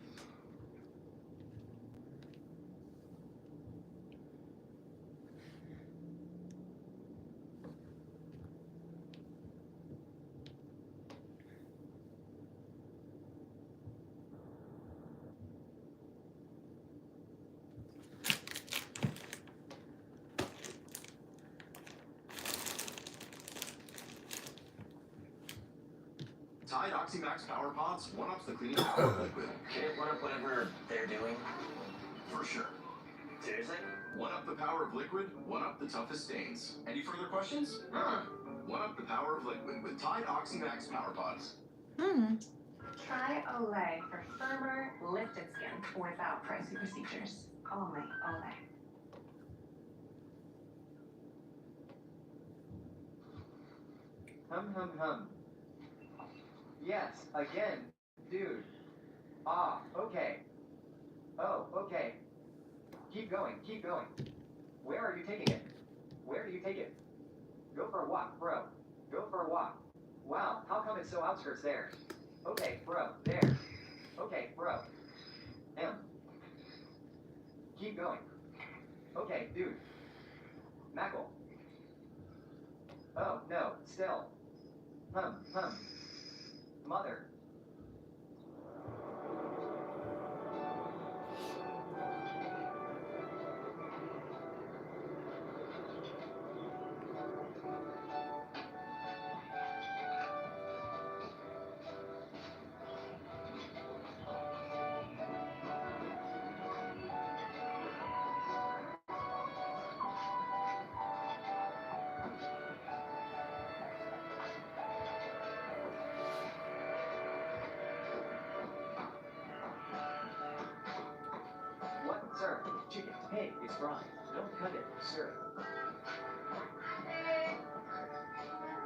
Tide Oxymax Power Pods one-ups the cleaning power of liquid. Can it one up whatever they're doing? For sure. Seriously? One up the power of liquid, one up the toughest stains. Any further questions? Huh. One up the power of liquid with Tide Oxymax Power Pods. Try Olay for firmer, lifted skin without pricey procedures. Only Olay. Hum. Yes, again, dude. Ah, okay. Oh, okay. Keep going. Where are you taking it? Where do you take it? Go for a walk, bro. Go for a walk. Wow, how come it's so outskirts there? Okay, bro, there. Okay, bro. Keep going. Okay, dude. Mackle. Oh, no, still. Hum. Mother. What, sir? Chicken. Hey, it's fried. Don't cut it, sir.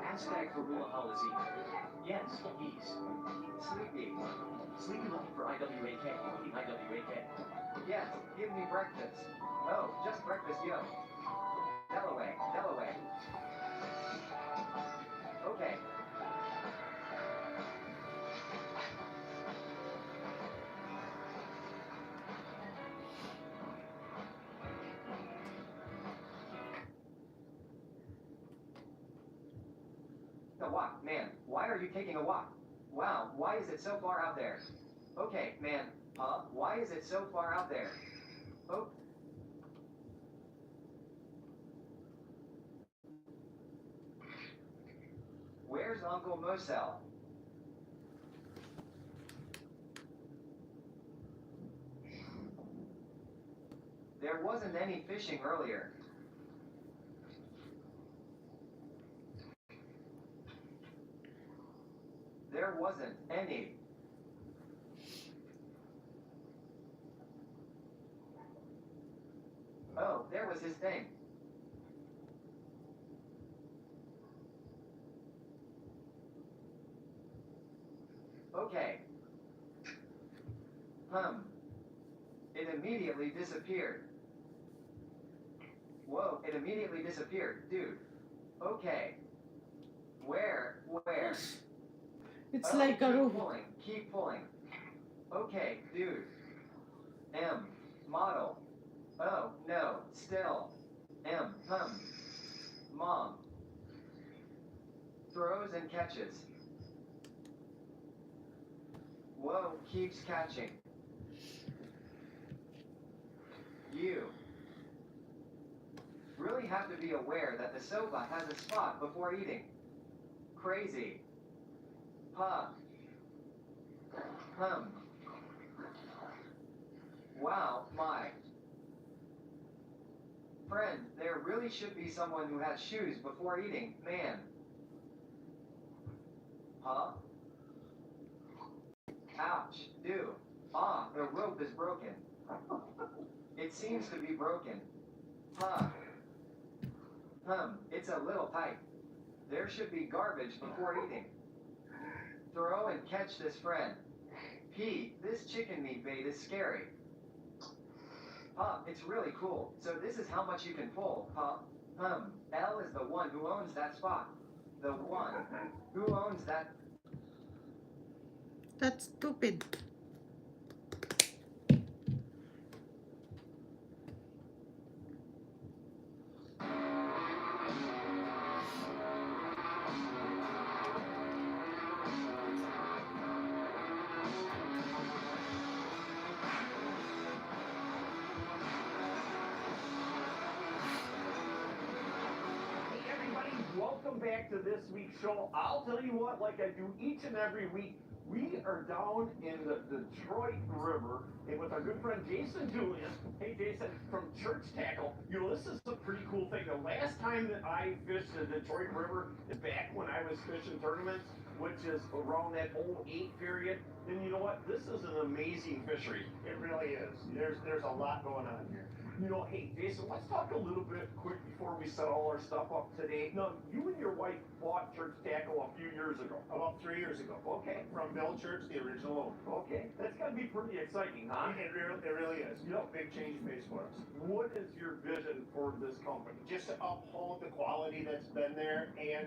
Hashtag for Rula Halazine. Yes, he's sleepy. Sleepy looking for IWAK. Looking IWAK. Yes, give me breakfast. Oh, just breakfast, yo. Delaware. Okay. A walk, man. Why are you taking a walk? Wow, why is it so far out there? Okay, man. Why is it so far out there? Oh. Where's Uncle Mosel? There wasn't any fishing earlier. There wasn't any. Oh, there was his thing. Okay. It immediately disappeared. Whoa, it immediately disappeared, dude. Okay. Where? It's Oh, like a keep pulling. Okay, dude. Model. Oh, no, still. Mom. Throws and catches. Whoa, keeps catching. You really have to be aware that the soba has a spot before eating. Crazy. Wow, my friend, there really should be someone who has shoes before eating, man. Ouch, dude. The rope is broken. It seems to be broken. It's a little tight. There should be garbage before eating. Throw and catch this friend. This chicken meat bait is scary. It's really cool. So this is how much you can pull, L is the one who owns that spot. The one who owns that. That's stupid. Welcome welcome back to this week's show. I'll tell you what, like I do each and every week, we are down in the Detroit River and with our good friend Jason Julian. Hey Jason, from Church Tackle. You know, this is a pretty cool thing. The last time that I fished the Detroit River is back when I was fishing tournaments, which is around that 08 period. And you know what? This is an amazing fishery. It really is. There's a lot going on here. You know, hey, Jason, let's talk a little bit quick before we set all our stuff up today. Now, you and your wife bought Church Tackle a few years ago. About 3 years ago. Okay. From Bill Church, the original owner. Okay. That's got to be pretty exciting, huh? It really is. You know, big change pace for us. What is your vision for this company? Just to uphold the quality that's been there and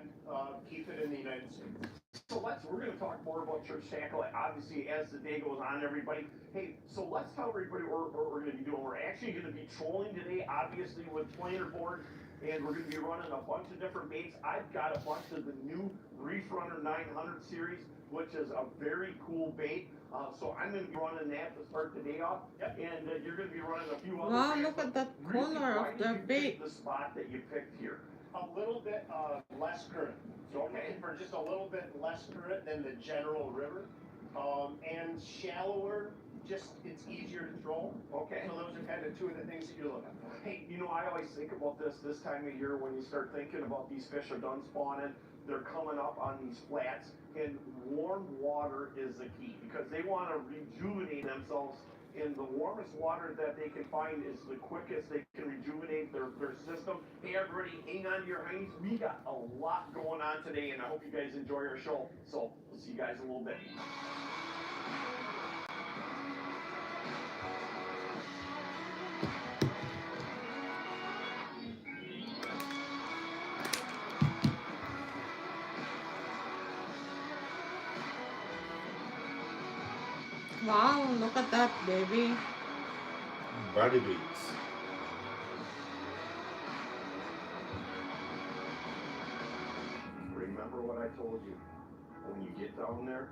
keep it in the United States. So we're going to talk more about Church Tackle, obviously, as the day goes on, everybody. Hey, so let's tell everybody what we're going to be doing. We're actually going to be trolling today, obviously, with planer boards, and we're going to be running a bunch of different baits. I've got a bunch of the new Reef Runner 900 series, which is a very cool bait. So I'm going to be running that to start the day off, and you're going to be running a few other Wow, baits. look at that Really, color why of did the you bait. pick the spot that you picked here? A little bit less current. So okay, for just a little bit less current than the general river, and shallower, just it's easier to troll. Okay. So those are kind of two of the things that you're looking for. Hey, you know, I always think about this time of year when you start thinking about these fish are done spawning, they're coming up on these flats, and warm water is the key because they want to rejuvenate themselves. And the warmest water that they can find is the quickest they can rejuvenate their system. Hey everybody, hang on to your hinds. We got a lot going on today, and I hope you guys enjoy our show. So we'll see you guys in a little bit. Wow, look at that, baby. Body beats. Remember what I told you. When you get down there,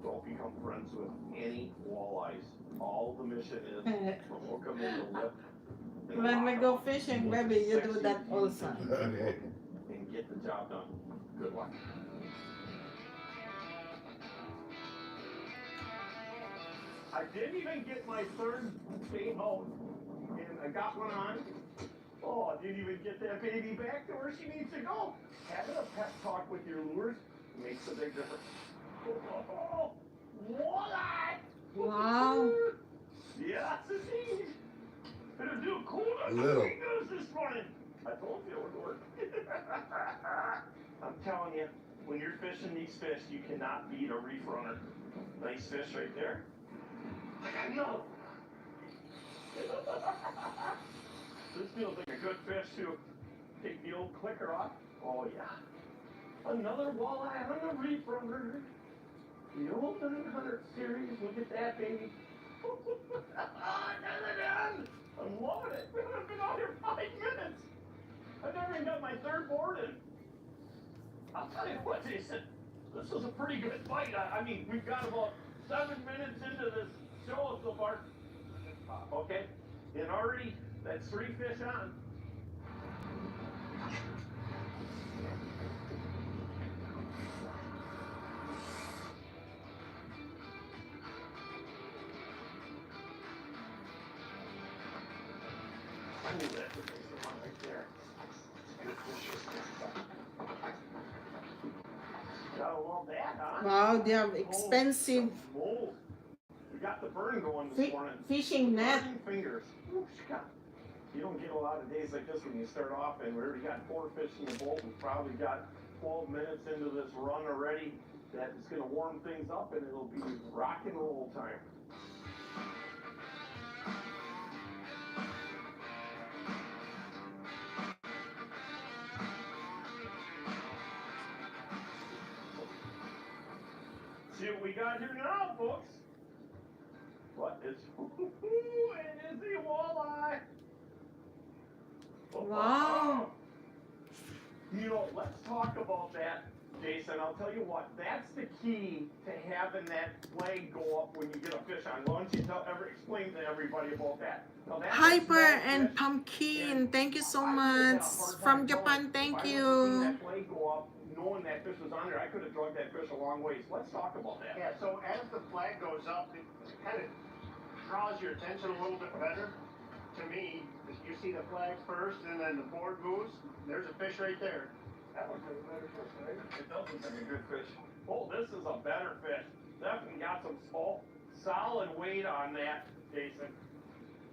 don't become friends with any walleyes. All the mission is to hook them in the lip. When we go fishing, baby, you do that also. Okay. And get the job done. Good luck. I didn't even get my third bait out, and I got one on. Oh, I didn't even get that baby back to where she needs to go. Having a pep talk with your lures makes a big difference. Oh, walleye! Wow. Yes, indeed. It'll do cool Little. news this morning. I told you it would work. I'm telling you, when you're fishing these fish, you cannot beat a reef runner. Nice fish right there. I know. This feels like a good fish to take the old clicker off. Oh yeah. Another walleye on the reef runner. The old 900 series. Look at that, baby. Another done. I'm loving it. I've been out here 5 minutes. I've never even got my third board in. I'll tell you what, Jason. This is a pretty good fight. I mean, we've got about 7 minutes into this show so far. Okay? And already, that's 3 fish on. Ooh, that's a nice one right there. Good fish. Gotta love that, huh? Wow, they have expensive Mold. We got the burn going this morning. fishing net. Burning fingers. Ooh, God. You don't get a lot of days like this when you start off, and we already got 4 fish in the boat. We've probably got 12 minutes into this run already. That is going to warm things up, and it'll be rock and roll time. See what we got here now, folks. What is? It is the walleye. Wow. You know, let's talk about that Jason, I'll tell you what, that's the key to having that flag go up when you get a fish on. Why don't you explain to everybody about that? Now, that's a Hyper small and fish, Pumpkin, thank you so I would've had a much. hard From time Japan, knowing. thank If I you. would've seen that flag go up, knowing that fish was on there, I could have drugged that fish a long ways. Let's talk about that. Yeah, so as the flag goes up, it kind of draws your attention a little bit better. To me, you see the flag first, and then the board moves. There's a fish right there. That looks like a better fish, right? It does look like a good fish. Oh, this is a better fish. Definitely got some solid weight on that, Jason.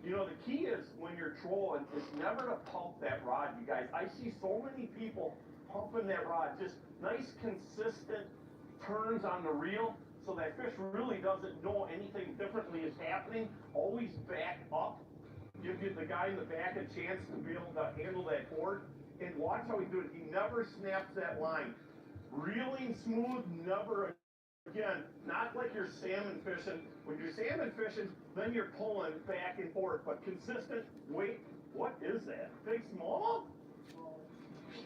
You know, the key is when you're trolling is never to pump that rod, you guys. I see so many people pumping that rod. Just nice, consistent turns on the reel so that fish really doesn't know anything differently is happening. Always back up. Give the guy in the back a chance to be able to handle that board. And watch how he do it. He never snaps that line. Reeling smooth, never again. Not like you're salmon fishing. When you're salmon fishing, then you're pulling back and forth. But consistent, wait, what is that? Big small?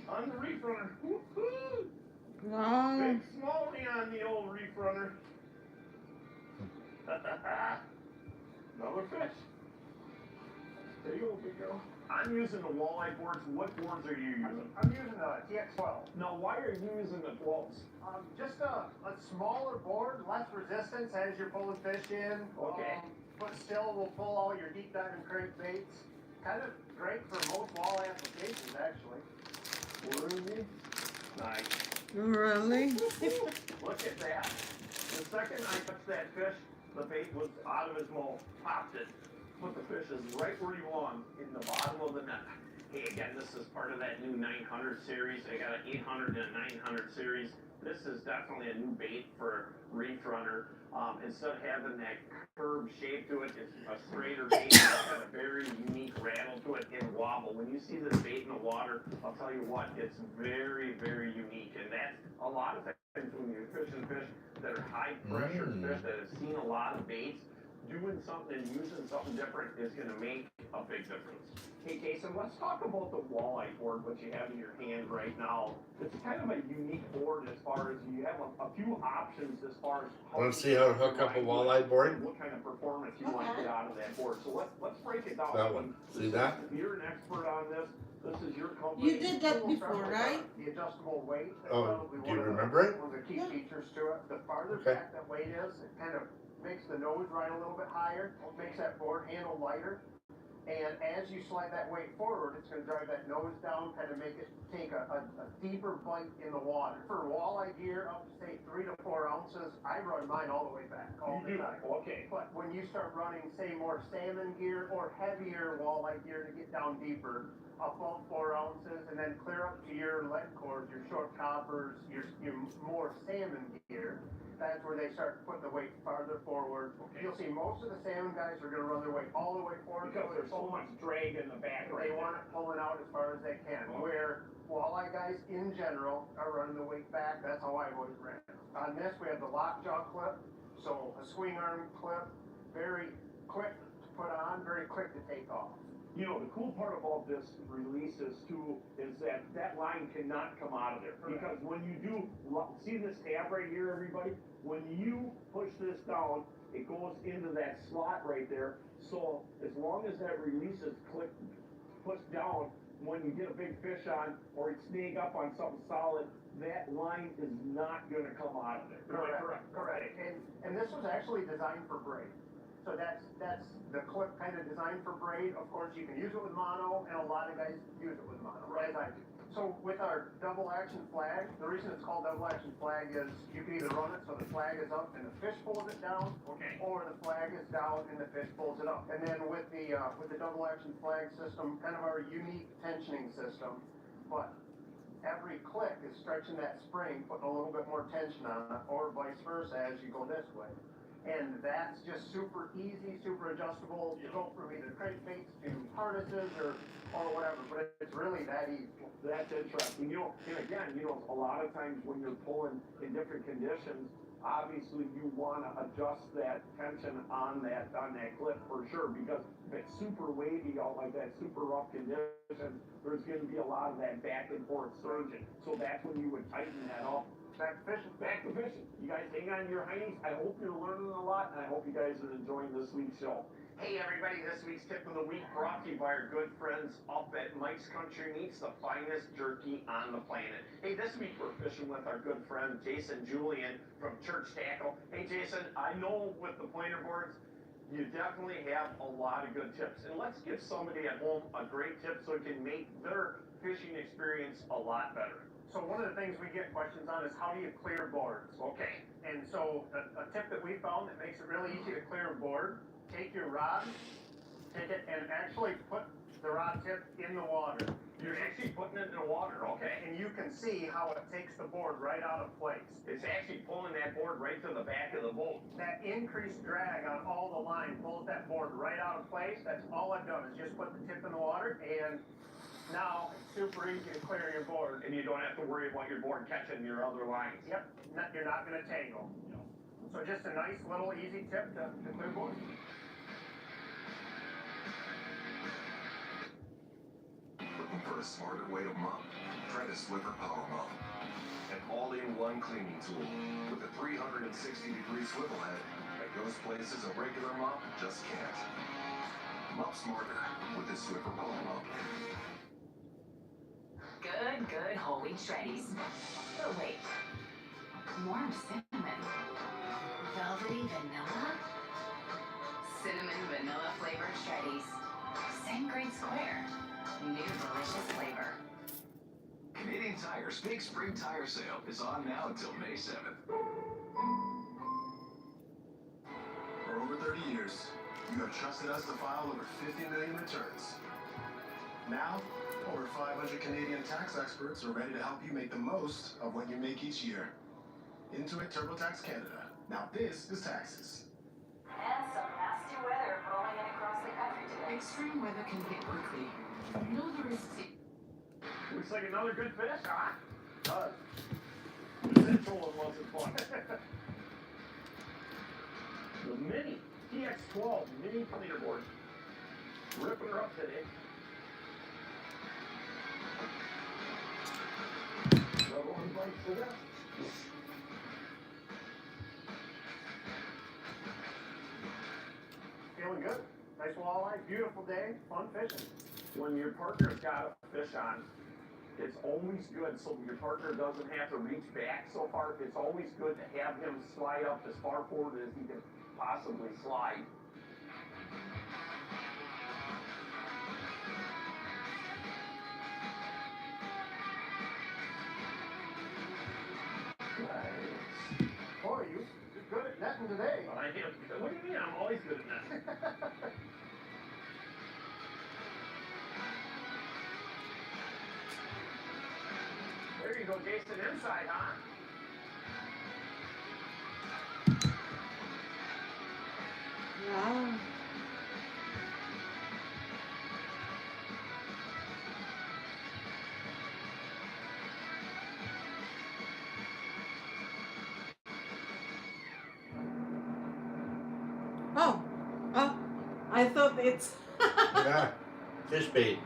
On the reef runner. Woo-hoo! Wow. Big smallie on the old reef runner. Another fish. There you go, big girl. I'm using the walleye boards. What boards are you using? I'm using a TX12. Now, why are you using the 12s? Just a smaller board, less resistance as you're pulling fish in. Okay. But still will pull all your deep dive and crankbaits. Kind of great for most walleye applications, actually. Really? Nice. Really? Look at that. The second I touched that fish, the bait was out of his mouth. Popped it. Put the fish is right where you want, in the bottom of the net. Hey, again, this is part of that new 900 series. They got an 800 and a 900 series. This is definitely a new bait for reef runner. Instead of having that curved shape to it, it's a straighter bait. It's got a very unique rattle to it and wobble. When you see this bait in the water, I'll tell you what, it's very, very unique. And that's a lot of times when you're fishing fish that are high pressure fish that have seen a lot of baits, doing something and using something different is going to make a big difference. Hey, Jason, let's talk about the walleye board, what you have in your hand right now. It's kind of a unique board as far as you have a few options as far as Want to see how to hook up a walleye board? What kind of performance you want to get out of that board. So let's break it down. That one. See that? You're an expert on this. This is your company. You did that before, right? The adjustable weight. Oh, do you remember it? One of the key features to it. The farther Okay. back that weight is, it kind of makes the nose ride a little bit higher, makes that board handle lighter. And as you slide that weight forward, it's going to drive that nose down, kind of make it take a deeper bite in the water. For walleye gear, up to say 3 to 4 ounces, I run mine all the way back, all the time. Okay. But when you start running, say, more salmon gear or heavier walleye gear to get down deeper, above 4 ounces, and then clear up to your lead cords, your short coppers, your more salmon gear, that's where they start putting the weight farther forward. Okay. You'll see most of the salmon guys are going to run their weight all the way forward Because there's so much drag in the back right they there. want it pulling out as far as they can. Where walleye guys in general are running the weight back. That's how I always ran. On this, we have the lockjaw clip, so a swing arm clip, very quick to put on, very quick to take off. You know, the cool part about this releases too is that that line cannot come out of there. Correct. Because when you do, see this tab right here, everybody? When you push this down, it goes into that slot right there. So as long as that release is pushed down, when you get a big fish on or you snag up on something solid, that line is not going to come out of there. Correct. And this was actually designed for braid. So that's the clip kind of designed for braid. Of course, you can use it with mono, and a lot of guys use it with mono, as I do. So with our double action flag, the reason it's called double action flag is you can either run it so the flag is up and the fish pulls it down, or the flag is down and the fish pulls it up. And then with the double action flag system, kind of our unique tensioning system, but every click is stretching that spring, putting a little bit more tension on it, or vice versa as you go this way. And that's just super easy, super adjustable. You go from either crankbaits to harnesses or whatever, but it's really that easy. That's interesting. You know, and again, you know, a lot of times when you're pulling in different conditions, obviously you want to adjust that tension on that clip for sure, because if it's super wavy out like that, super rough conditions, there's going to be a lot of that back and forth surging. So that's when you would tighten that up back to fishing. Back to fishing. You guys hang on to your heinies. I hope you're learning a lot, and I hope you guys are enjoying this week's show. Hey everybody, this week's tip of the week brought to you by our good friends up at Mike's Country Meats, the finest jerky on the planet. Hey, this week we're fishing with our good friend Jason Julian from Church Tackle. Hey Jason, I know with the pointer boards, you definitely have a lot of good tips. And let's give somebody at home a great tip so it can make their fishing experience a lot better. So one of the things we get questions on is how do you clear boards? Okay. And so a tip that we found that makes it really easy to clear a board, take your rod, take it and actually put the rod tip in the water. You're actually putting it in the water, okay? And you can see how it takes the board right out of place. It's actually pulling that board right to the back of the boat. That increased drag on all the line pulls that board right out of place. That's all I've done is just put the tip in the water, and now it's super easy to clear your board. And you don't have to worry about your board catching your other lines. Yep, you're not going to tangle. So just a nice little easy tip to clear boards. Looking for a smarter way to mop? Try the Swiffer Power Mop. An all-in-one cleaning tool with a 360-degree swivel head that goes places a regular mop just can't. Mop smarter with the Swiffer Power Mop. Good whole wheat shreddies. But wait, warm cinnamon. Velvety vanilla? Cinnamon vanilla flavored shreddies. Same grade square. New delicious flavor. Canadian Tire's big spring tire sale is on now until May 7th. For over 30 years, you have trusted us to file over 50 million returns. Now, over 500 Canadian tax experts are ready to help you make the most of what you make each year. Intuit TurboTax Canada. Now this is taxes. And some nasty weather rolling in across the country today. Extreme weather can hit quickly. Know the risks. Looks like another good fish, huh? Does. That trolling wasn't fun. The mini TX12 mini cleaner board. Ripping her up today. Another one bites the dust. Feeling good. Nice walleye, beautiful day, fun fishing. When your partner's got a fish on, it's always good so your partner doesn't have to reach back so far. It's always good to have him slide up as far forward as he can possibly slide. Nice. Boy, you're good at netting today. I am. What do you mean? I'm always good at netting. There you go, Jason, inside, huh? Wow. Oh, I thought it's Yeah, fish bait.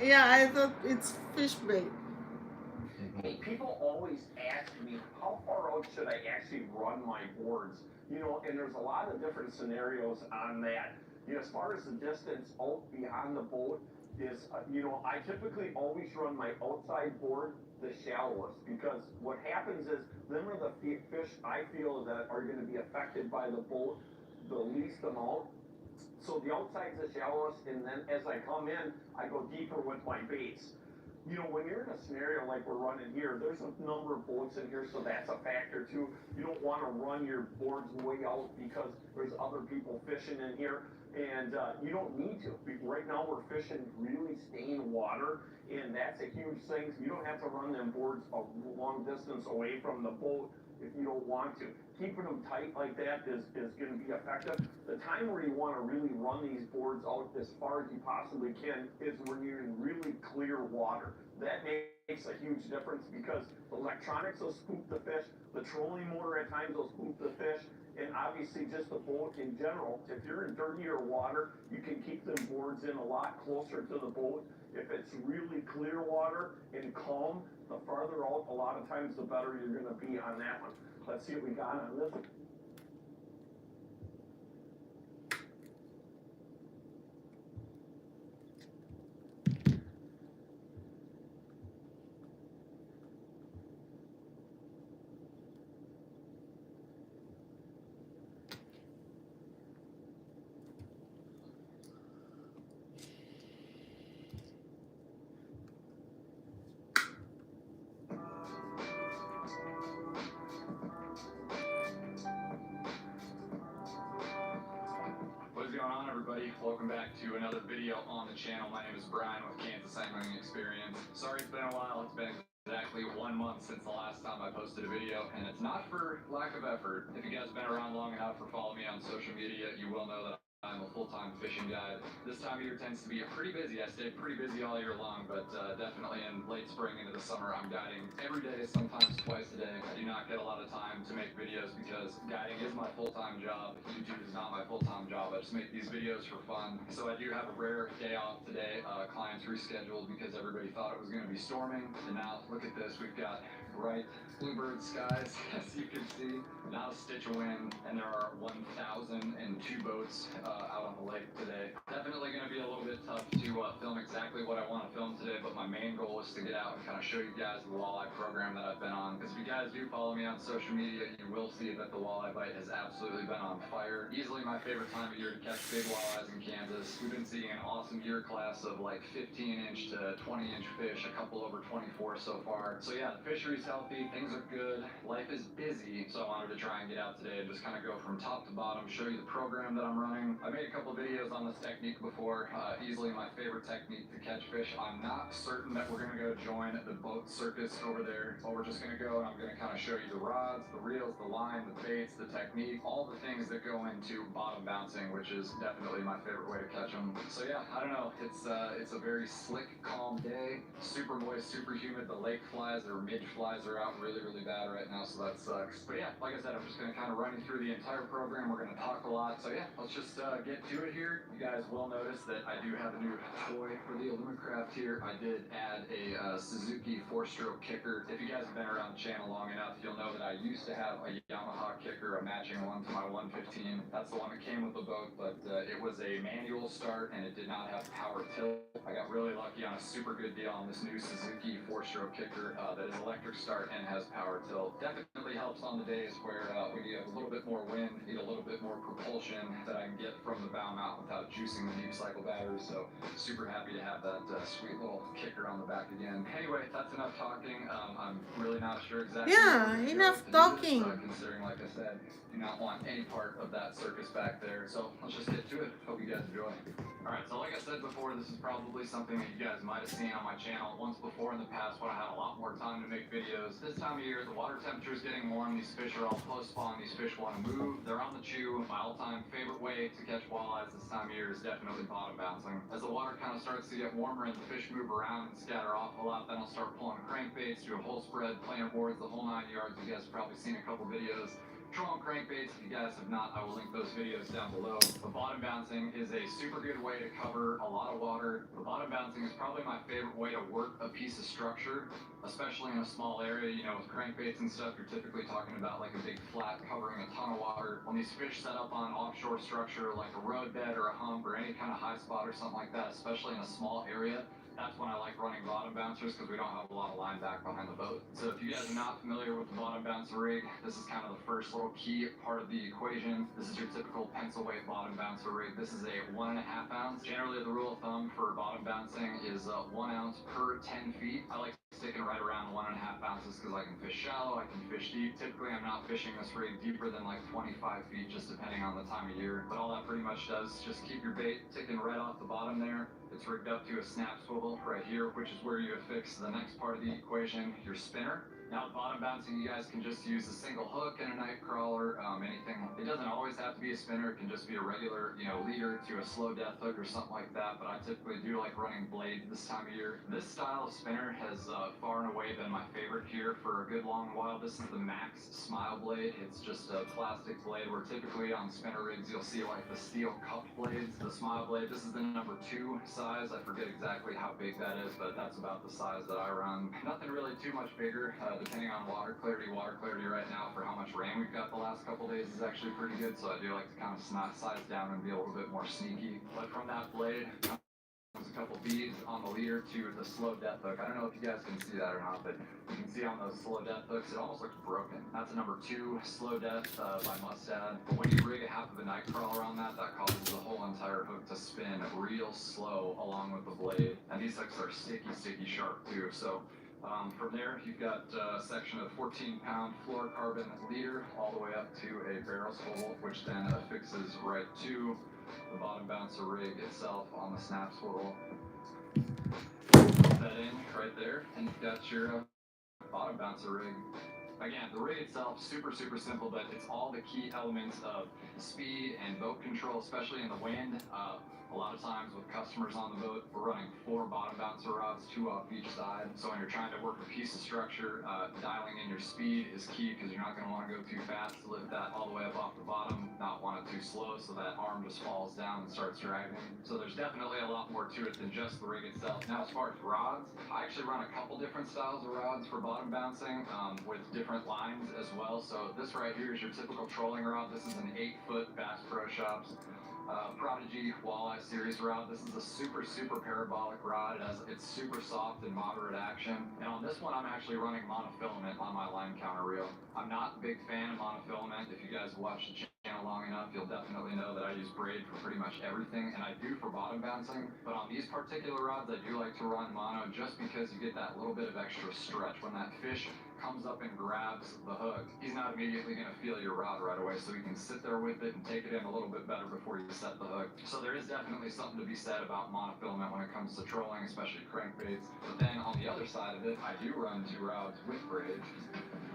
yeah, I thought it's fish bait. Hey, people always ask me, how far out should I actually run my boards? You know, and there's a lot of different scenarios on that. You know, as far as the distance out beyond the boat is, you know, I typically always run my outside board the shallowest, because what happens is, them are the fish I feel that are going to be affected by the boat the least amount. So the outside's the shallowest, and then as I come in, I go deeper with my baits. You know, when you're in a scenario like we're running here, there's a number of boats in here, so that's a factor too. You don't want to run your boards way out because there's other people fishing in here, and you don't need to. Right now we're fishing really stained water, and that's a huge thing. You don't have to run them boards a long distance away from the boat if you don't want to. Keeping them tight like that is going to be effective. The time where you want to really run these boards out as far as you possibly can is when you're in really clear water. That makes a huge difference because the electronics will spook the fish, the trolling motor at times will spook the fish, and obviously just the boat in general. If you're in dirtier water, you can keep them boards in a lot closer to the boat. If it's really clear water and calm, the farther out, a lot of times the better you're gonna be on that one. Let's see what we got on this one. What is going on, everybody? Welcome back to another video on the channel. My name is Brian with Kansas Angling Experience. Sorry it's been a while. It's been exactly 1 month since the last time I posted a video, and it's not for lack of effort. If you guys have been around long enough or follow me on social media, you will know that I'm a full-time fishing guide. This time of year tends to be pretty busy. I stay pretty busy all year long, but definitely in late spring into the summer, I'm guiding every day, sometimes twice a day. I do not get a lot of time to make videos because guiding is my full-time job. YouTube is not my full-time job. I just make these videos for fun. So I do have a rare day off today. Clients rescheduled because everybody thought it was going to be storming. And now look at this. We've got bright bluebird skies, as you can see. Not a stitch of wind, and there are 1,002 boats out on the lake today. Definitely going to be a little bit tough to film exactly what I want to film today, but my main goal is to get out and kind of show you guys the walleye program that I've been on. Because if you guys do follow me on social media, you will see that the walleye bite has absolutely been on fire. Easily my favorite time of year to catch big walleyes in Kansas. We've been seeing an awesome year class of like 15-inch to 20-inch fish, a couple over 24 so far. So yeah, the fishery's healthy, things are good, life is busy, so I wanted to try and get out today and just kind of go from top to bottom, show you the program that I'm running. I made a couple videos on this technique before, easily my favorite technique to catch fish. I'm not certain that we're gonna go join the boat circus over there, but we're just gonna go and I'm gonna kind of show you the rods, the reels, the line, the baits, the technique, all the things that go into bottom bouncing, which is definitely my favorite way to catch them. So yeah, I don't know, it's a very slick, calm day, super moist, super humid. The lake flies or midge flies are out really, really bad right now, so that sucks. But yeah, like I said, I'm just gonna kind of run you through the entire program. We're gonna talk a lot, so yeah, let's just get to it here. You guys will notice that I do have a new toy for the Alumacraft here. I did add a Suzuki 4-stroke kicker. If you guys have been around the channel long enough, you'll know that I used to have a Yamaha kicker, a matching one to my 115. That's the one that came with the boat, but it was a manual start and it did not have power tilt. I got really lucky on a super good deal on this new Suzuki 4-stroke kicker that is electric start and has power tilt. Definitely helps on the days where we have a little bit more wind, need a little bit more propulsion that I can get from the bow mount without juicing the deep cycle battery. So super happy to have that sweet little kicker on the back again. Anyway, that's enough talking. I'm really not sure exactly. Yeah, enough talking. Considering, like I said, do not want any part of that circus back there. So let's just get to it. Hope you guys enjoy. Alright, so like I said before, this is probably something that you guys might have seen on my channel once before in the past when I had a lot more time to make videos. This time of year, the water temperature is getting warm, these fish are all close spawn, these fish want to move, they're on the chew. My all-time favorite way to catch walleyes this time of year is definitely bottom bouncing. As the water kind of starts to get warmer and the fish move around and scatter off a lot, then I'll start pulling crankbaits, do a whole spread, planer boards, the whole 9 yards. You guys have probably seen a couple videos. Trolling crankbaits, if you guys have not, I will link those videos down below. The bottom bouncing is a super good way to cover a lot of water. The bottom bouncing is probably my favorite way to work a piece of structure, especially in a small area. You know, with crankbaits and stuff, you're typically talking about like a big flat covering a ton of water. When these fish set up on offshore structure like a roadbed or a hump or any kind of high spot or something like that, especially in a small area, that's when I like running bottom bouncers because we don't have a lot of line back behind the boat. So if you guys are not familiar with the bottom bouncer rig, this is kind of the first little key part of the equation. This is your typical pencil weight bottom bouncer rig. This is a 1.5 ounce. Generally, the rule of thumb for bottom bouncing is 1 ounce per 10 feet. I like sticking right around 1.5 ounces because I can fish shallow, I can fish deep. Typically, I'm not fishing this rig deeper than like 25 feet, just depending on the time of year. But all that pretty much does is just keep your bait ticking right off the bottom there. It's rigged up to a snap swivel right here, which is where you affix the next part of the equation, your spinner. Now with bottom bouncing, you guys can just use a single hook and a night crawler, anything. It doesn't always have to be a spinner. It can just be a regular, leader to a slow death hook or something like that. But I typically do like running blade this time of year. This style of spinner has far and away been my favorite here for a good long while. This is the Max Smile blade. It's just a plastic blade where typically on spinner rigs you'll see like the steel cup blades. The Smile blade, this is the number 2 size. I forget exactly how big that is, but that's about the size that I run. Nothing really too much bigger. Depending on water clarity right now for how much rain we've got the last couple days is actually pretty good, so I do like to kind of size down and be a little bit more sneaky. But from that blade comes a couple beads on the leader to the slow death hook. I don't know if you guys can see that or not, but you can see on those slow death hooks, it almost looks broken. That's a number 2 slow death by Mustad. But when you rig a half of a night crawler on that, that causes the whole entire hook to spin real slow along with the blade. And these hooks are sticky sharp too, so from there, you've got a section of 14-pound fluorocarbon leader all the way up to a barrel swivel, which then affixes right to the bottom bouncer rig itself on the snap swivel. Put that in right there, and you've got your bottom bouncer rig. Again, the rig itself, super simple, but it's all the key elements of speed and boat control, especially in the wind. A lot of times with customers on the boat, we're running 4 bottom bouncer rods, 2 off each side. So when you're trying to work a piece of structure, dialing in your speed is key because you're not going to want to go too fast to lift that all the way up off the bottom, not want it too slow so that arm just falls down and starts dragging. So there's definitely a lot more to it than just the rig itself. Now as far as rods, I actually run a couple different styles of rods for bottom bouncing with different lines as well. So this right here is your typical trolling rod. This is an 8-foot Bass Pro Shops Prodigy Walleye Series rod. This is a super parabolic rod. It's super soft and moderate action. And on this one, I'm actually running monofilament on my line counter reel. I'm not a big fan of monofilament. If you guys watch the channel long enough, you'll definitely know that I use braid for pretty much everything, and I do for bottom bouncing. But on these particular rods, I do like to run mono just because you get that little bit of extra stretch. When that fish comes up and grabs the hook, he's not immediately going to feel your rod right away, so he can sit there with it and take it in a little bit better before you set the hook. So there is definitely something to be said about monofilament when it comes to trolling, especially crankbaits. But then on the other side of it, I do run 2 rods with braid.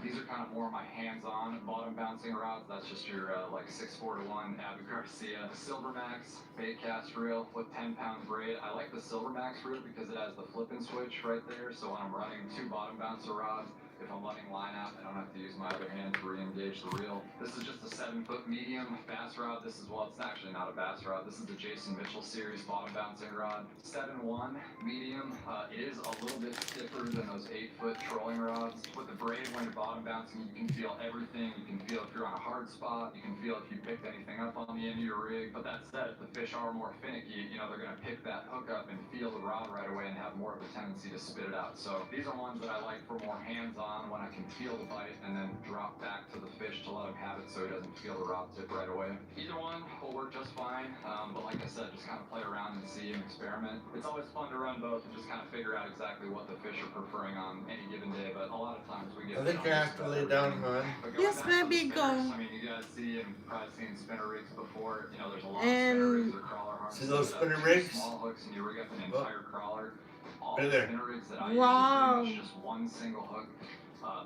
These are kind of more my hands-on bottom bouncing rods. That's just your like 6-4-1 Abu Garcia Silvermax bait cast reel with 10-pound braid. I like the Silvermax reel because it has the flip and switch right there. So when I'm running 2 bottom bouncer rods, if I'm letting line out, I don't have to use my other hand to re-engage the reel. This is just a 7-foot medium bass rod. This is, well, it's actually not a bass rod. This is the Jason Mitchell series bottom bouncing rod. 7-1 medium. It is a little bit stiffer than those 8-foot trolling rods. With the braid, when you're bottom bouncing, you can feel everything. You can feel if you're on a hard spot. You can feel if you picked anything up on the end of your rig. But that said, if the fish are more finicky, they're going to pick that hook up and feel the rod right away and have more of a tendency to spit it out. So these are ones that I like for more hands-on, when I can feel the bite and then drop back to the fish to let him have it so he doesn't feel the rod tip right away. Either one will work just fine, but like I said, just kind of play around and see and experiment. It's always fun to run both and just kind of figure out exactly what the fish are preferring on any given day, but a lot of times we get... I think you have to lay down, man. Yes, baby, go. I mean, you guys see and probably seen spinner rigs before. There's a lot of spinner rigs or crawler harnesses. See those spinner rigs? Small hooks and you rig up an entire crawler. All right the there. spinner rigs that I use are pretty much just one single hook.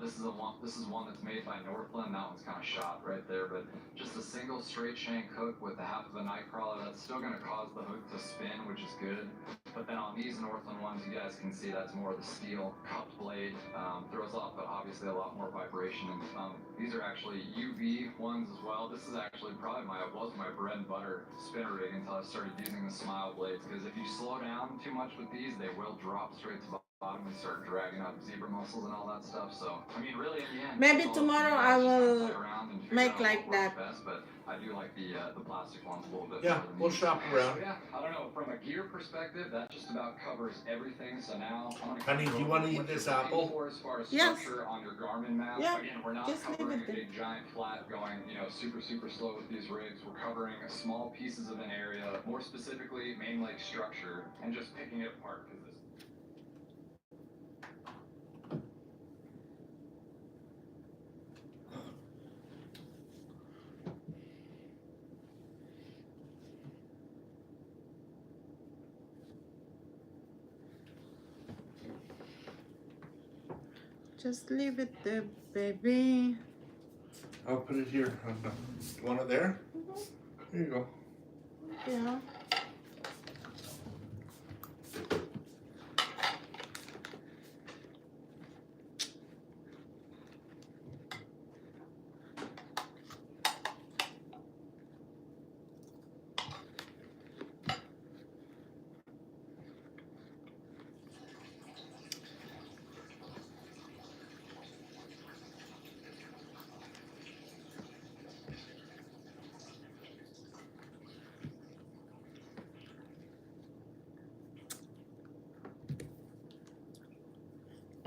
This is one that's made by Northland. That one's kind of shot right there, but just a single straight shank hook with the half of a night crawler. That's still going to cause the hook to spin, which is good. But then on these Northland ones, you guys can see that's more of the steel cupped blade. Throws off, but obviously a lot more vibration. And these are actually UV ones as well. This is actually probably was my bread and butter spinner rig until I started using the Smile blades. Because if you slow down too much with these, they will drop straight to the bottom and start dragging up zebra mussels and all that stuff. So I mean, really in the end, Maybe tomorrow I will make like that. Best, but I do like the plastic ones a little bit. Yeah, we'll shop around. So, yeah, I don't know. From a gear perspective, that just about covers everything. So now, Honey, do you want to eat this apple? As far as Yes. structure on your Garmin map, Yeah, again, we're not just leave covering it a there. big giant flat going, super slow with these rigs. We're covering small pieces of an area, more specifically main lake structure, and just picking it apart because this. Just leave it there, baby. I'll put it here. You want it there? There you go. Yeah.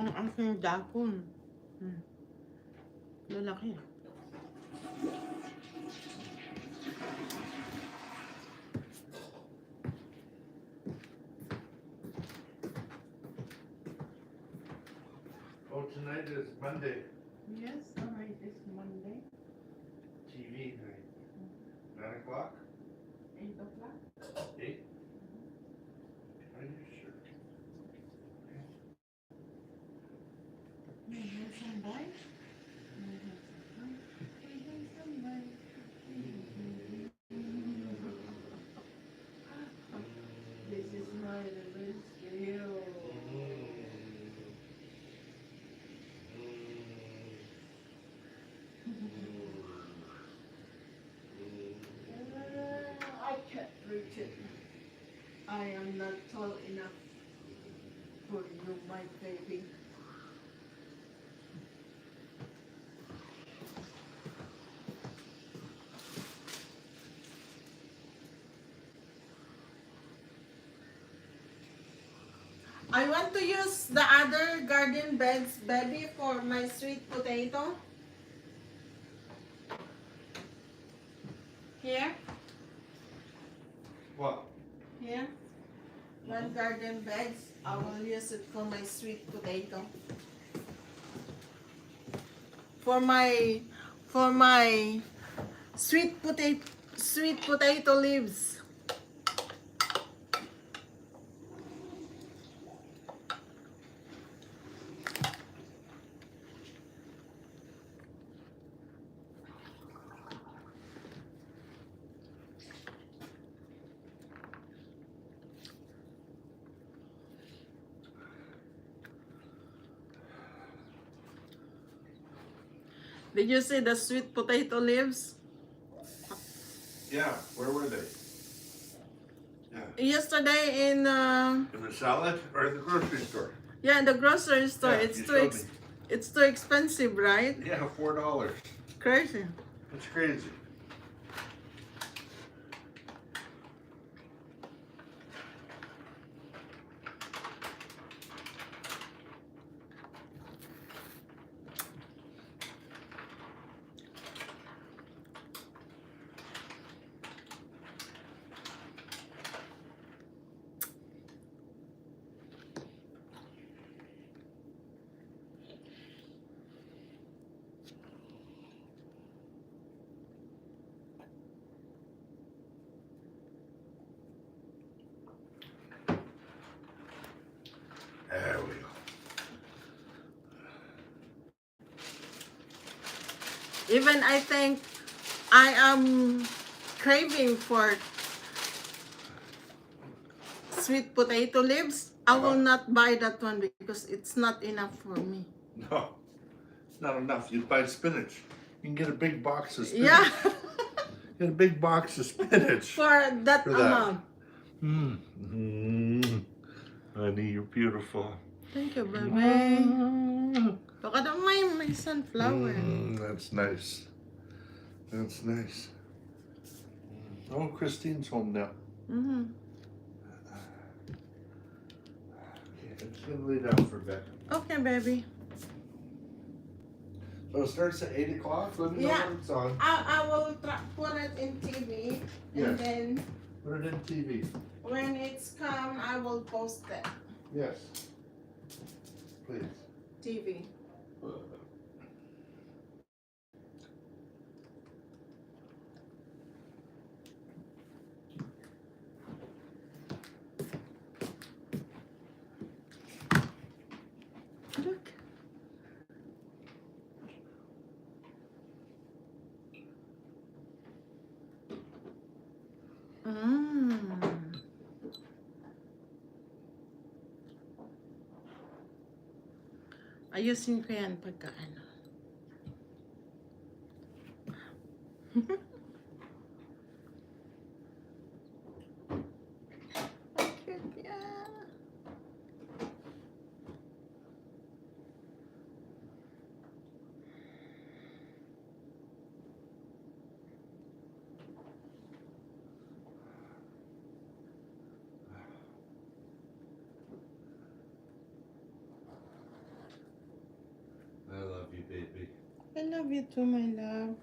Ang aking dapon. Lalaki. Oh, tonight is Monday. Yes, alright, it's Monday. TV night. 9 o'clock? 8 o'clock. 8? Are you sure? This is my anniversary. I can't reach it. I am not tall enough for you, my baby. I want to use the other garden beds, baby, for my sweet potato. Here. What? Here. One garden beds. I will use it for my sweet potato. For my sweet potato leaves. Did you see the sweet potato leaves? Yeah, where were they? Yeah. Yesterday in In the salad or in the grocery store? yeah, in the grocery store. Yeah, you showed me. It's too expensive, right? Yeah, $4. Crazy. It's crazy. There we go. Even I think I am craving for sweet potato leaves. I will not buy that one because it's not enough for me. No, it's not enough. You buy spinach. You can get a big box of spinach. Yeah. Get a big box of spinach. For that amount. Honey, you're beautiful. Thank you, baby. Look at my sunflower. That's nice. That's nice. Oh, Christine's home now. Okay, I'm just gonna lay down for a bit. Okay, baby. So it starts at 8 o'clock? Let me know when it's on. I will put it in TV. Yes. And then Put it in TV. when it's come, I will post it. Yes. Please. TV. Look. Ayusin ko yan pagka ano. Ang cute niya. I love you, baby. I love you too, my love.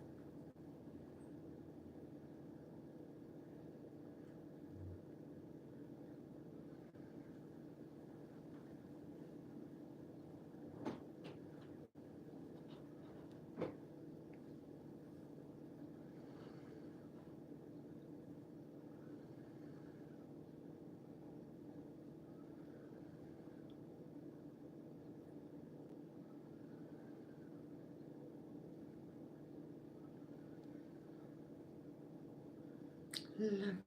Look at that.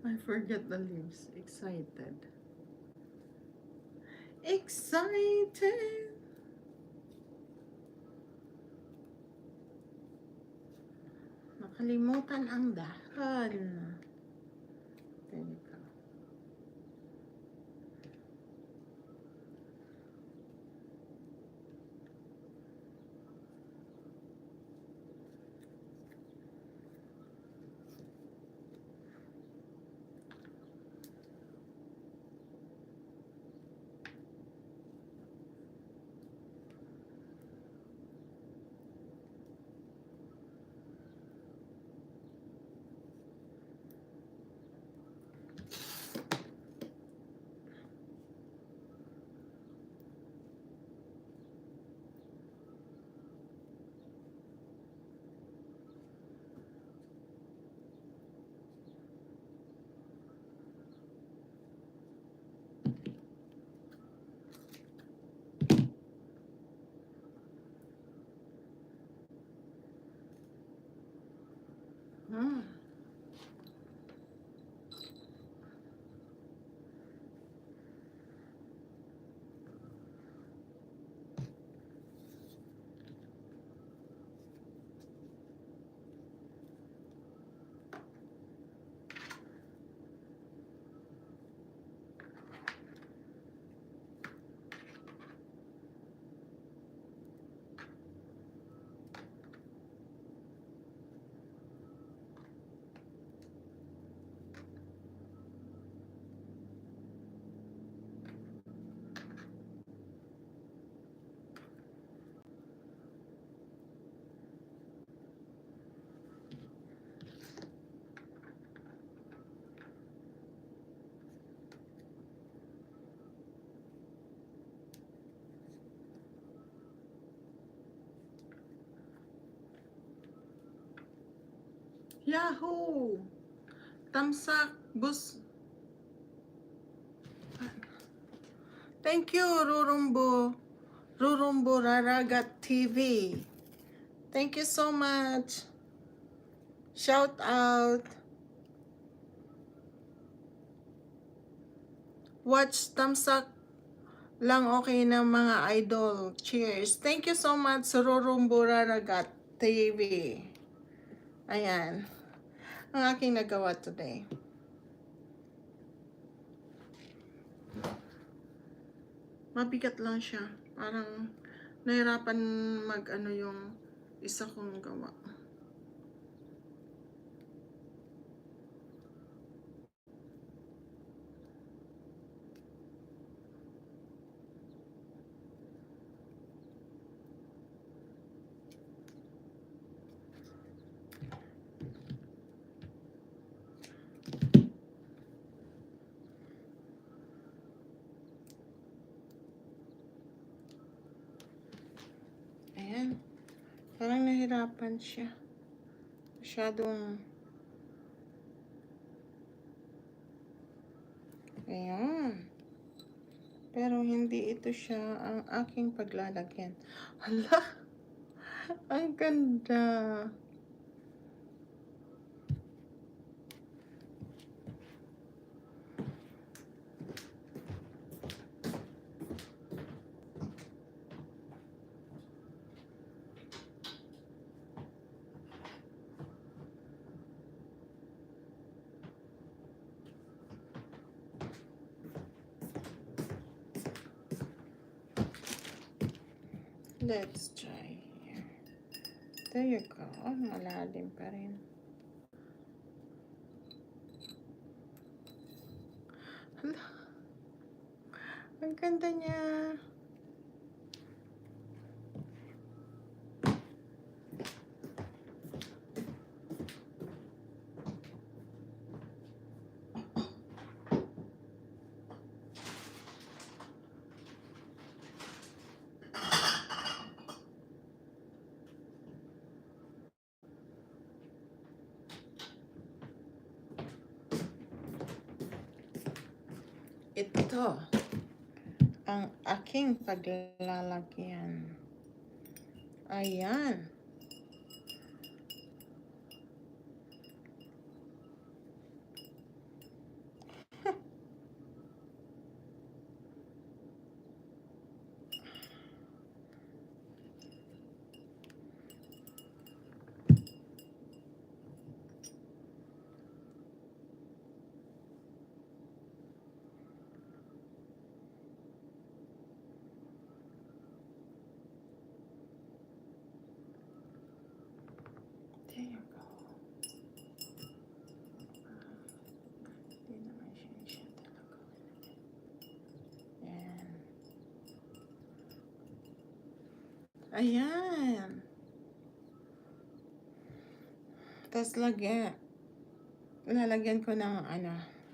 I forget the leaves. Excited. Excited. Nakalimutan ang dahon. There you go. Mm. Yahoo! Tamsak bus. Thank you, Rurumbo. Rurumbo Raragat TV. Thank you so much. Shout out. Watch Tamsak lang okay na mga idol. Cheers. Thank you so much, Rurumbo Raragat TV. Ayan. Ang aking nagawa today. Mabigat lang siya. Parang nahirapan mag-ano yung isa kong gawa. nahihirapan siya. Masyadong... Ayan. Pero hindi ito siya ang aking paglalagyan. Hala! Ang ganda! Let's try here. There you go. Oh, malalim pa rin. Hala. Ang ganda niya. Ito ang aking paglalagyan. Ayan. There you go. Hindi naman siya talaga. Ayan. Ayan. Tapos lalagyan ko ng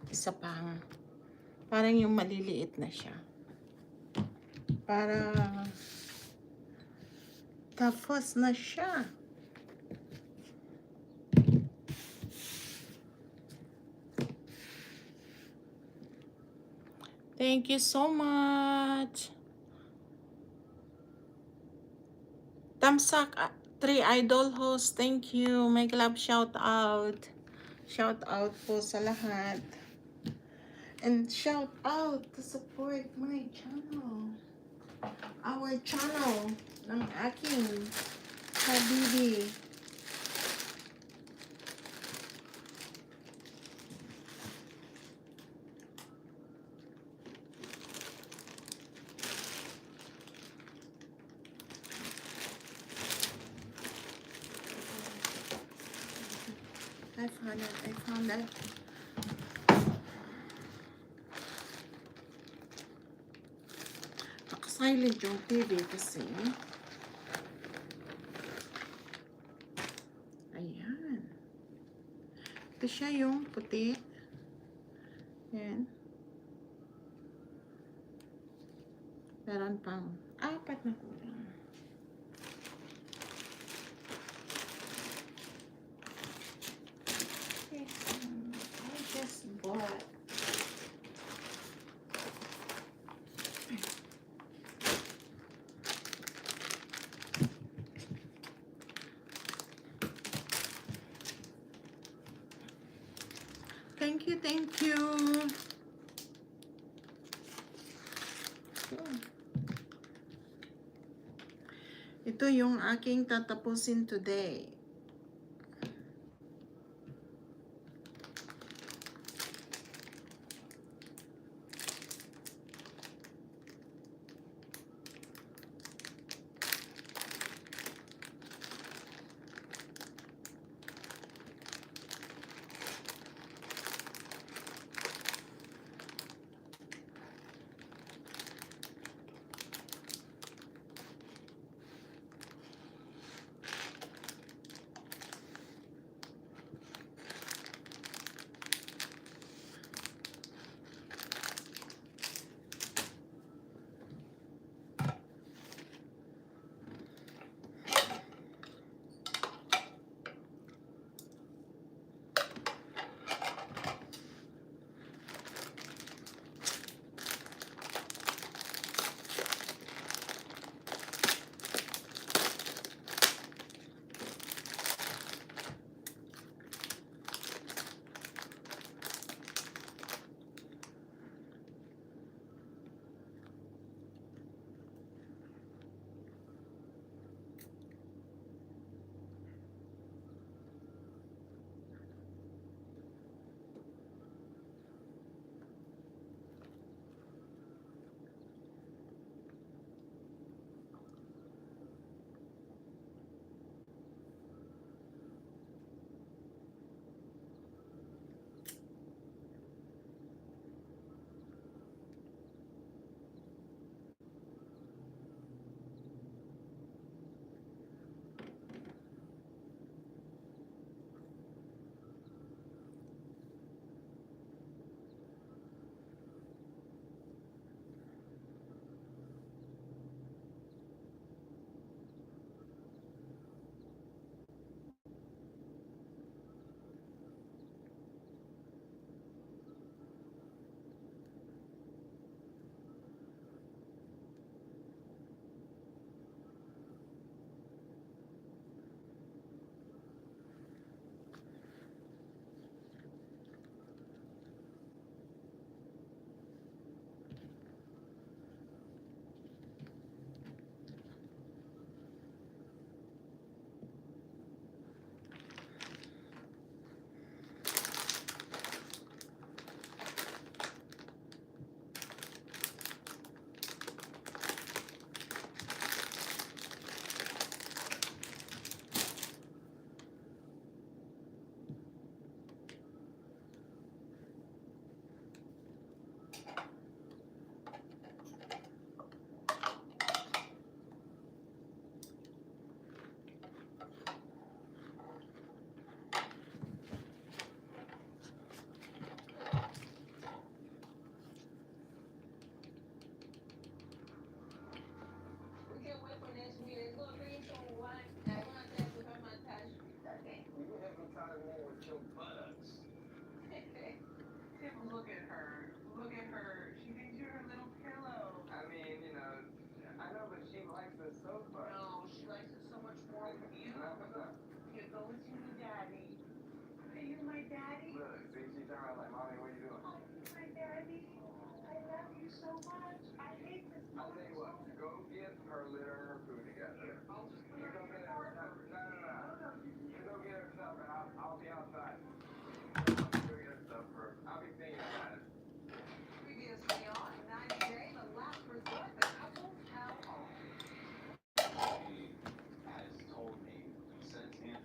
isa pang, parang yung maliliit na siya. Para tapos na siya. Thank you so much. Tamsak 3 Idol Host, thank you. Make love shout out. Shout out po sa lahat. And shout out to support my channel. Our channel ng aking habibi. I found it. Naka-silent yung TV kasi. Ayan. Ito siya yung puti. Ayan. Meron pang 4 na kulang. I just bought thank you. Ito yung aking tatapusin today. snuggle with your buttocks. Tim, look at her. Look at her. She thinks you're her little pillow. I mean, you know, I know, but she likes the sofa. No, she likes it so much more with you. Here, go with you, daddy. Are you my daddy? Look, see, she's around like, Mommy, what are you doing? Oh, you're my daddy. I love you so much. I hate this. I'll tell you what, go get her litter and her food together. I'll just put You her go in get the her car stuff. first. No. You go get her stuff and I'll be outside. Go get her stuff first. I'll be thinking about it. Previously on 90 Day, the last resort, the couple's hell home. She has told me since then.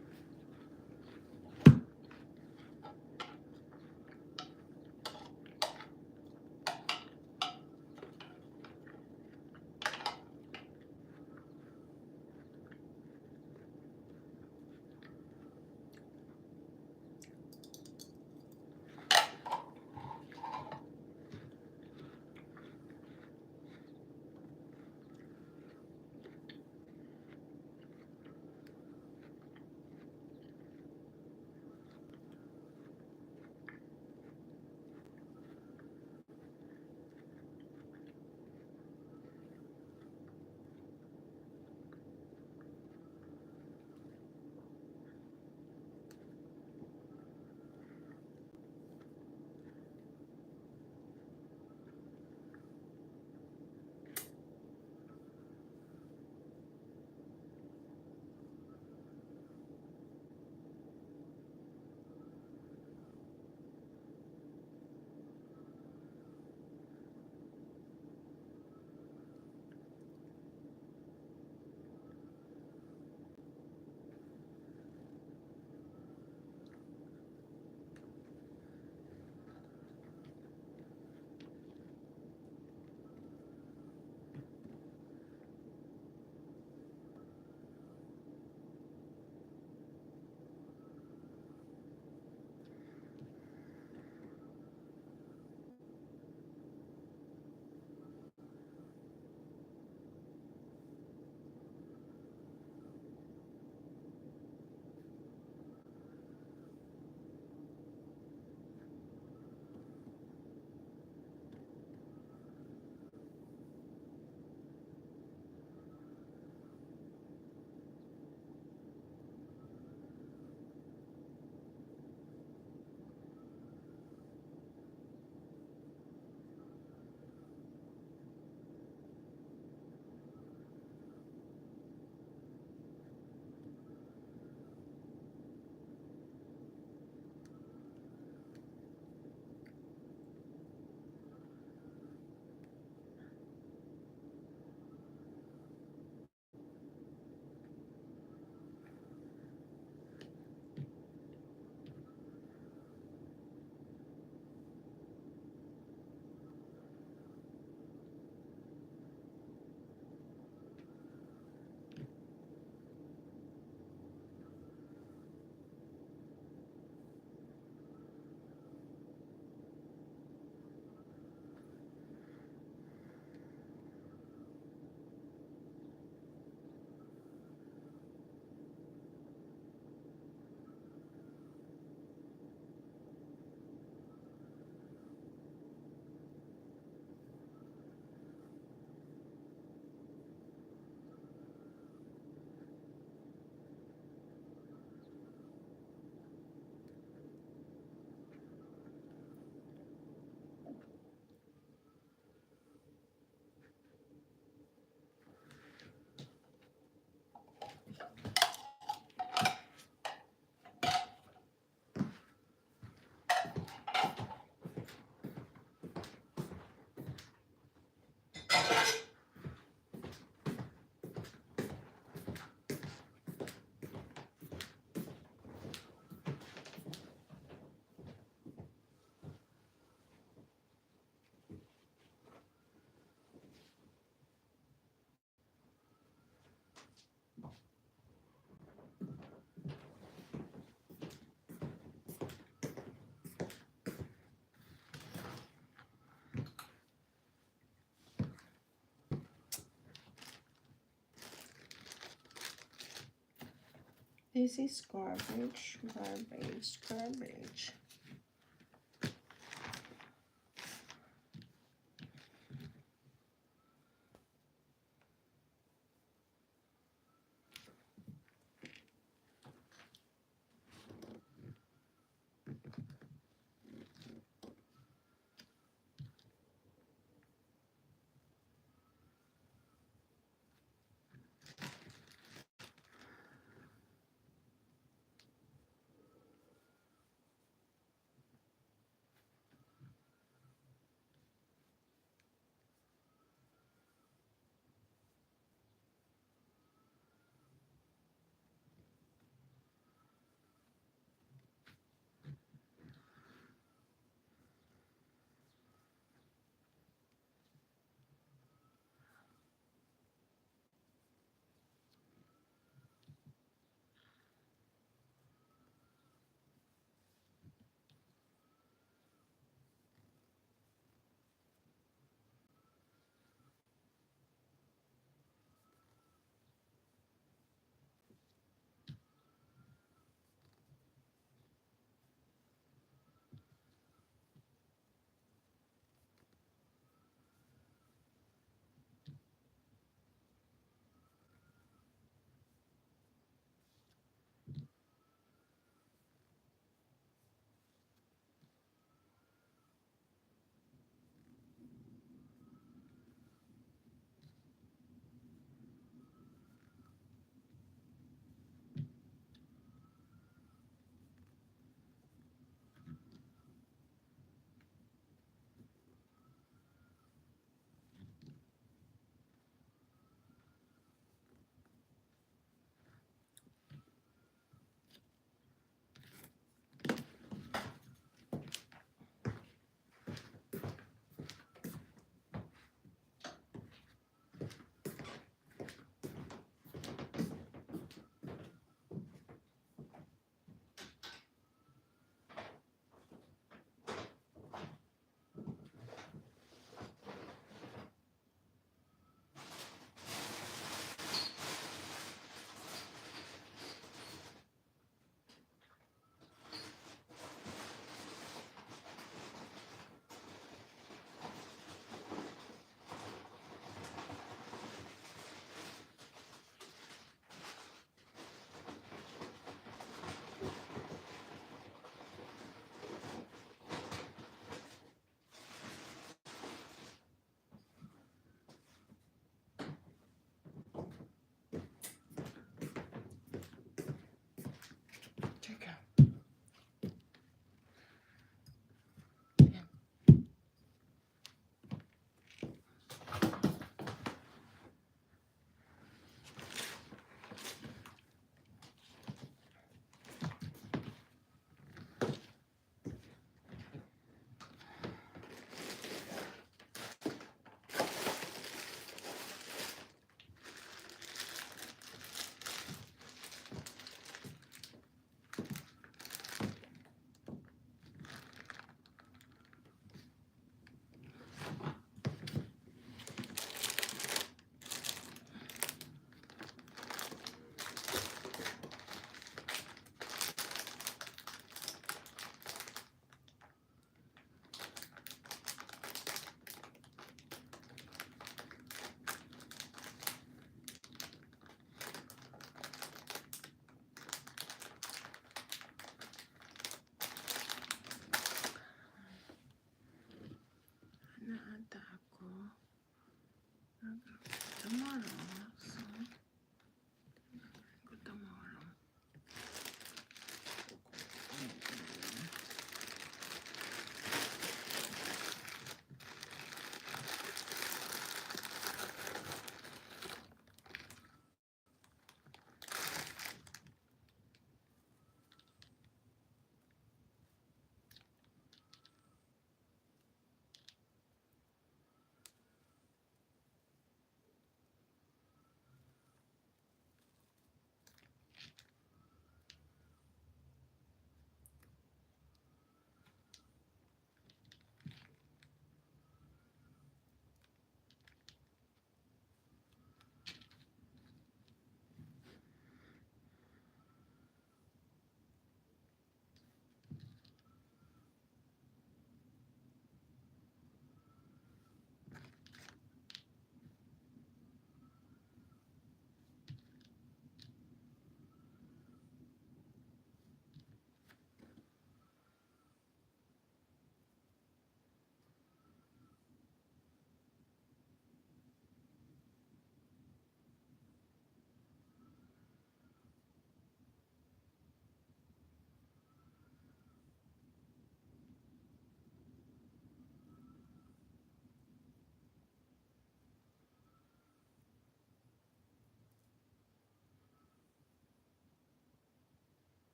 This is garbage, garbage, garbage.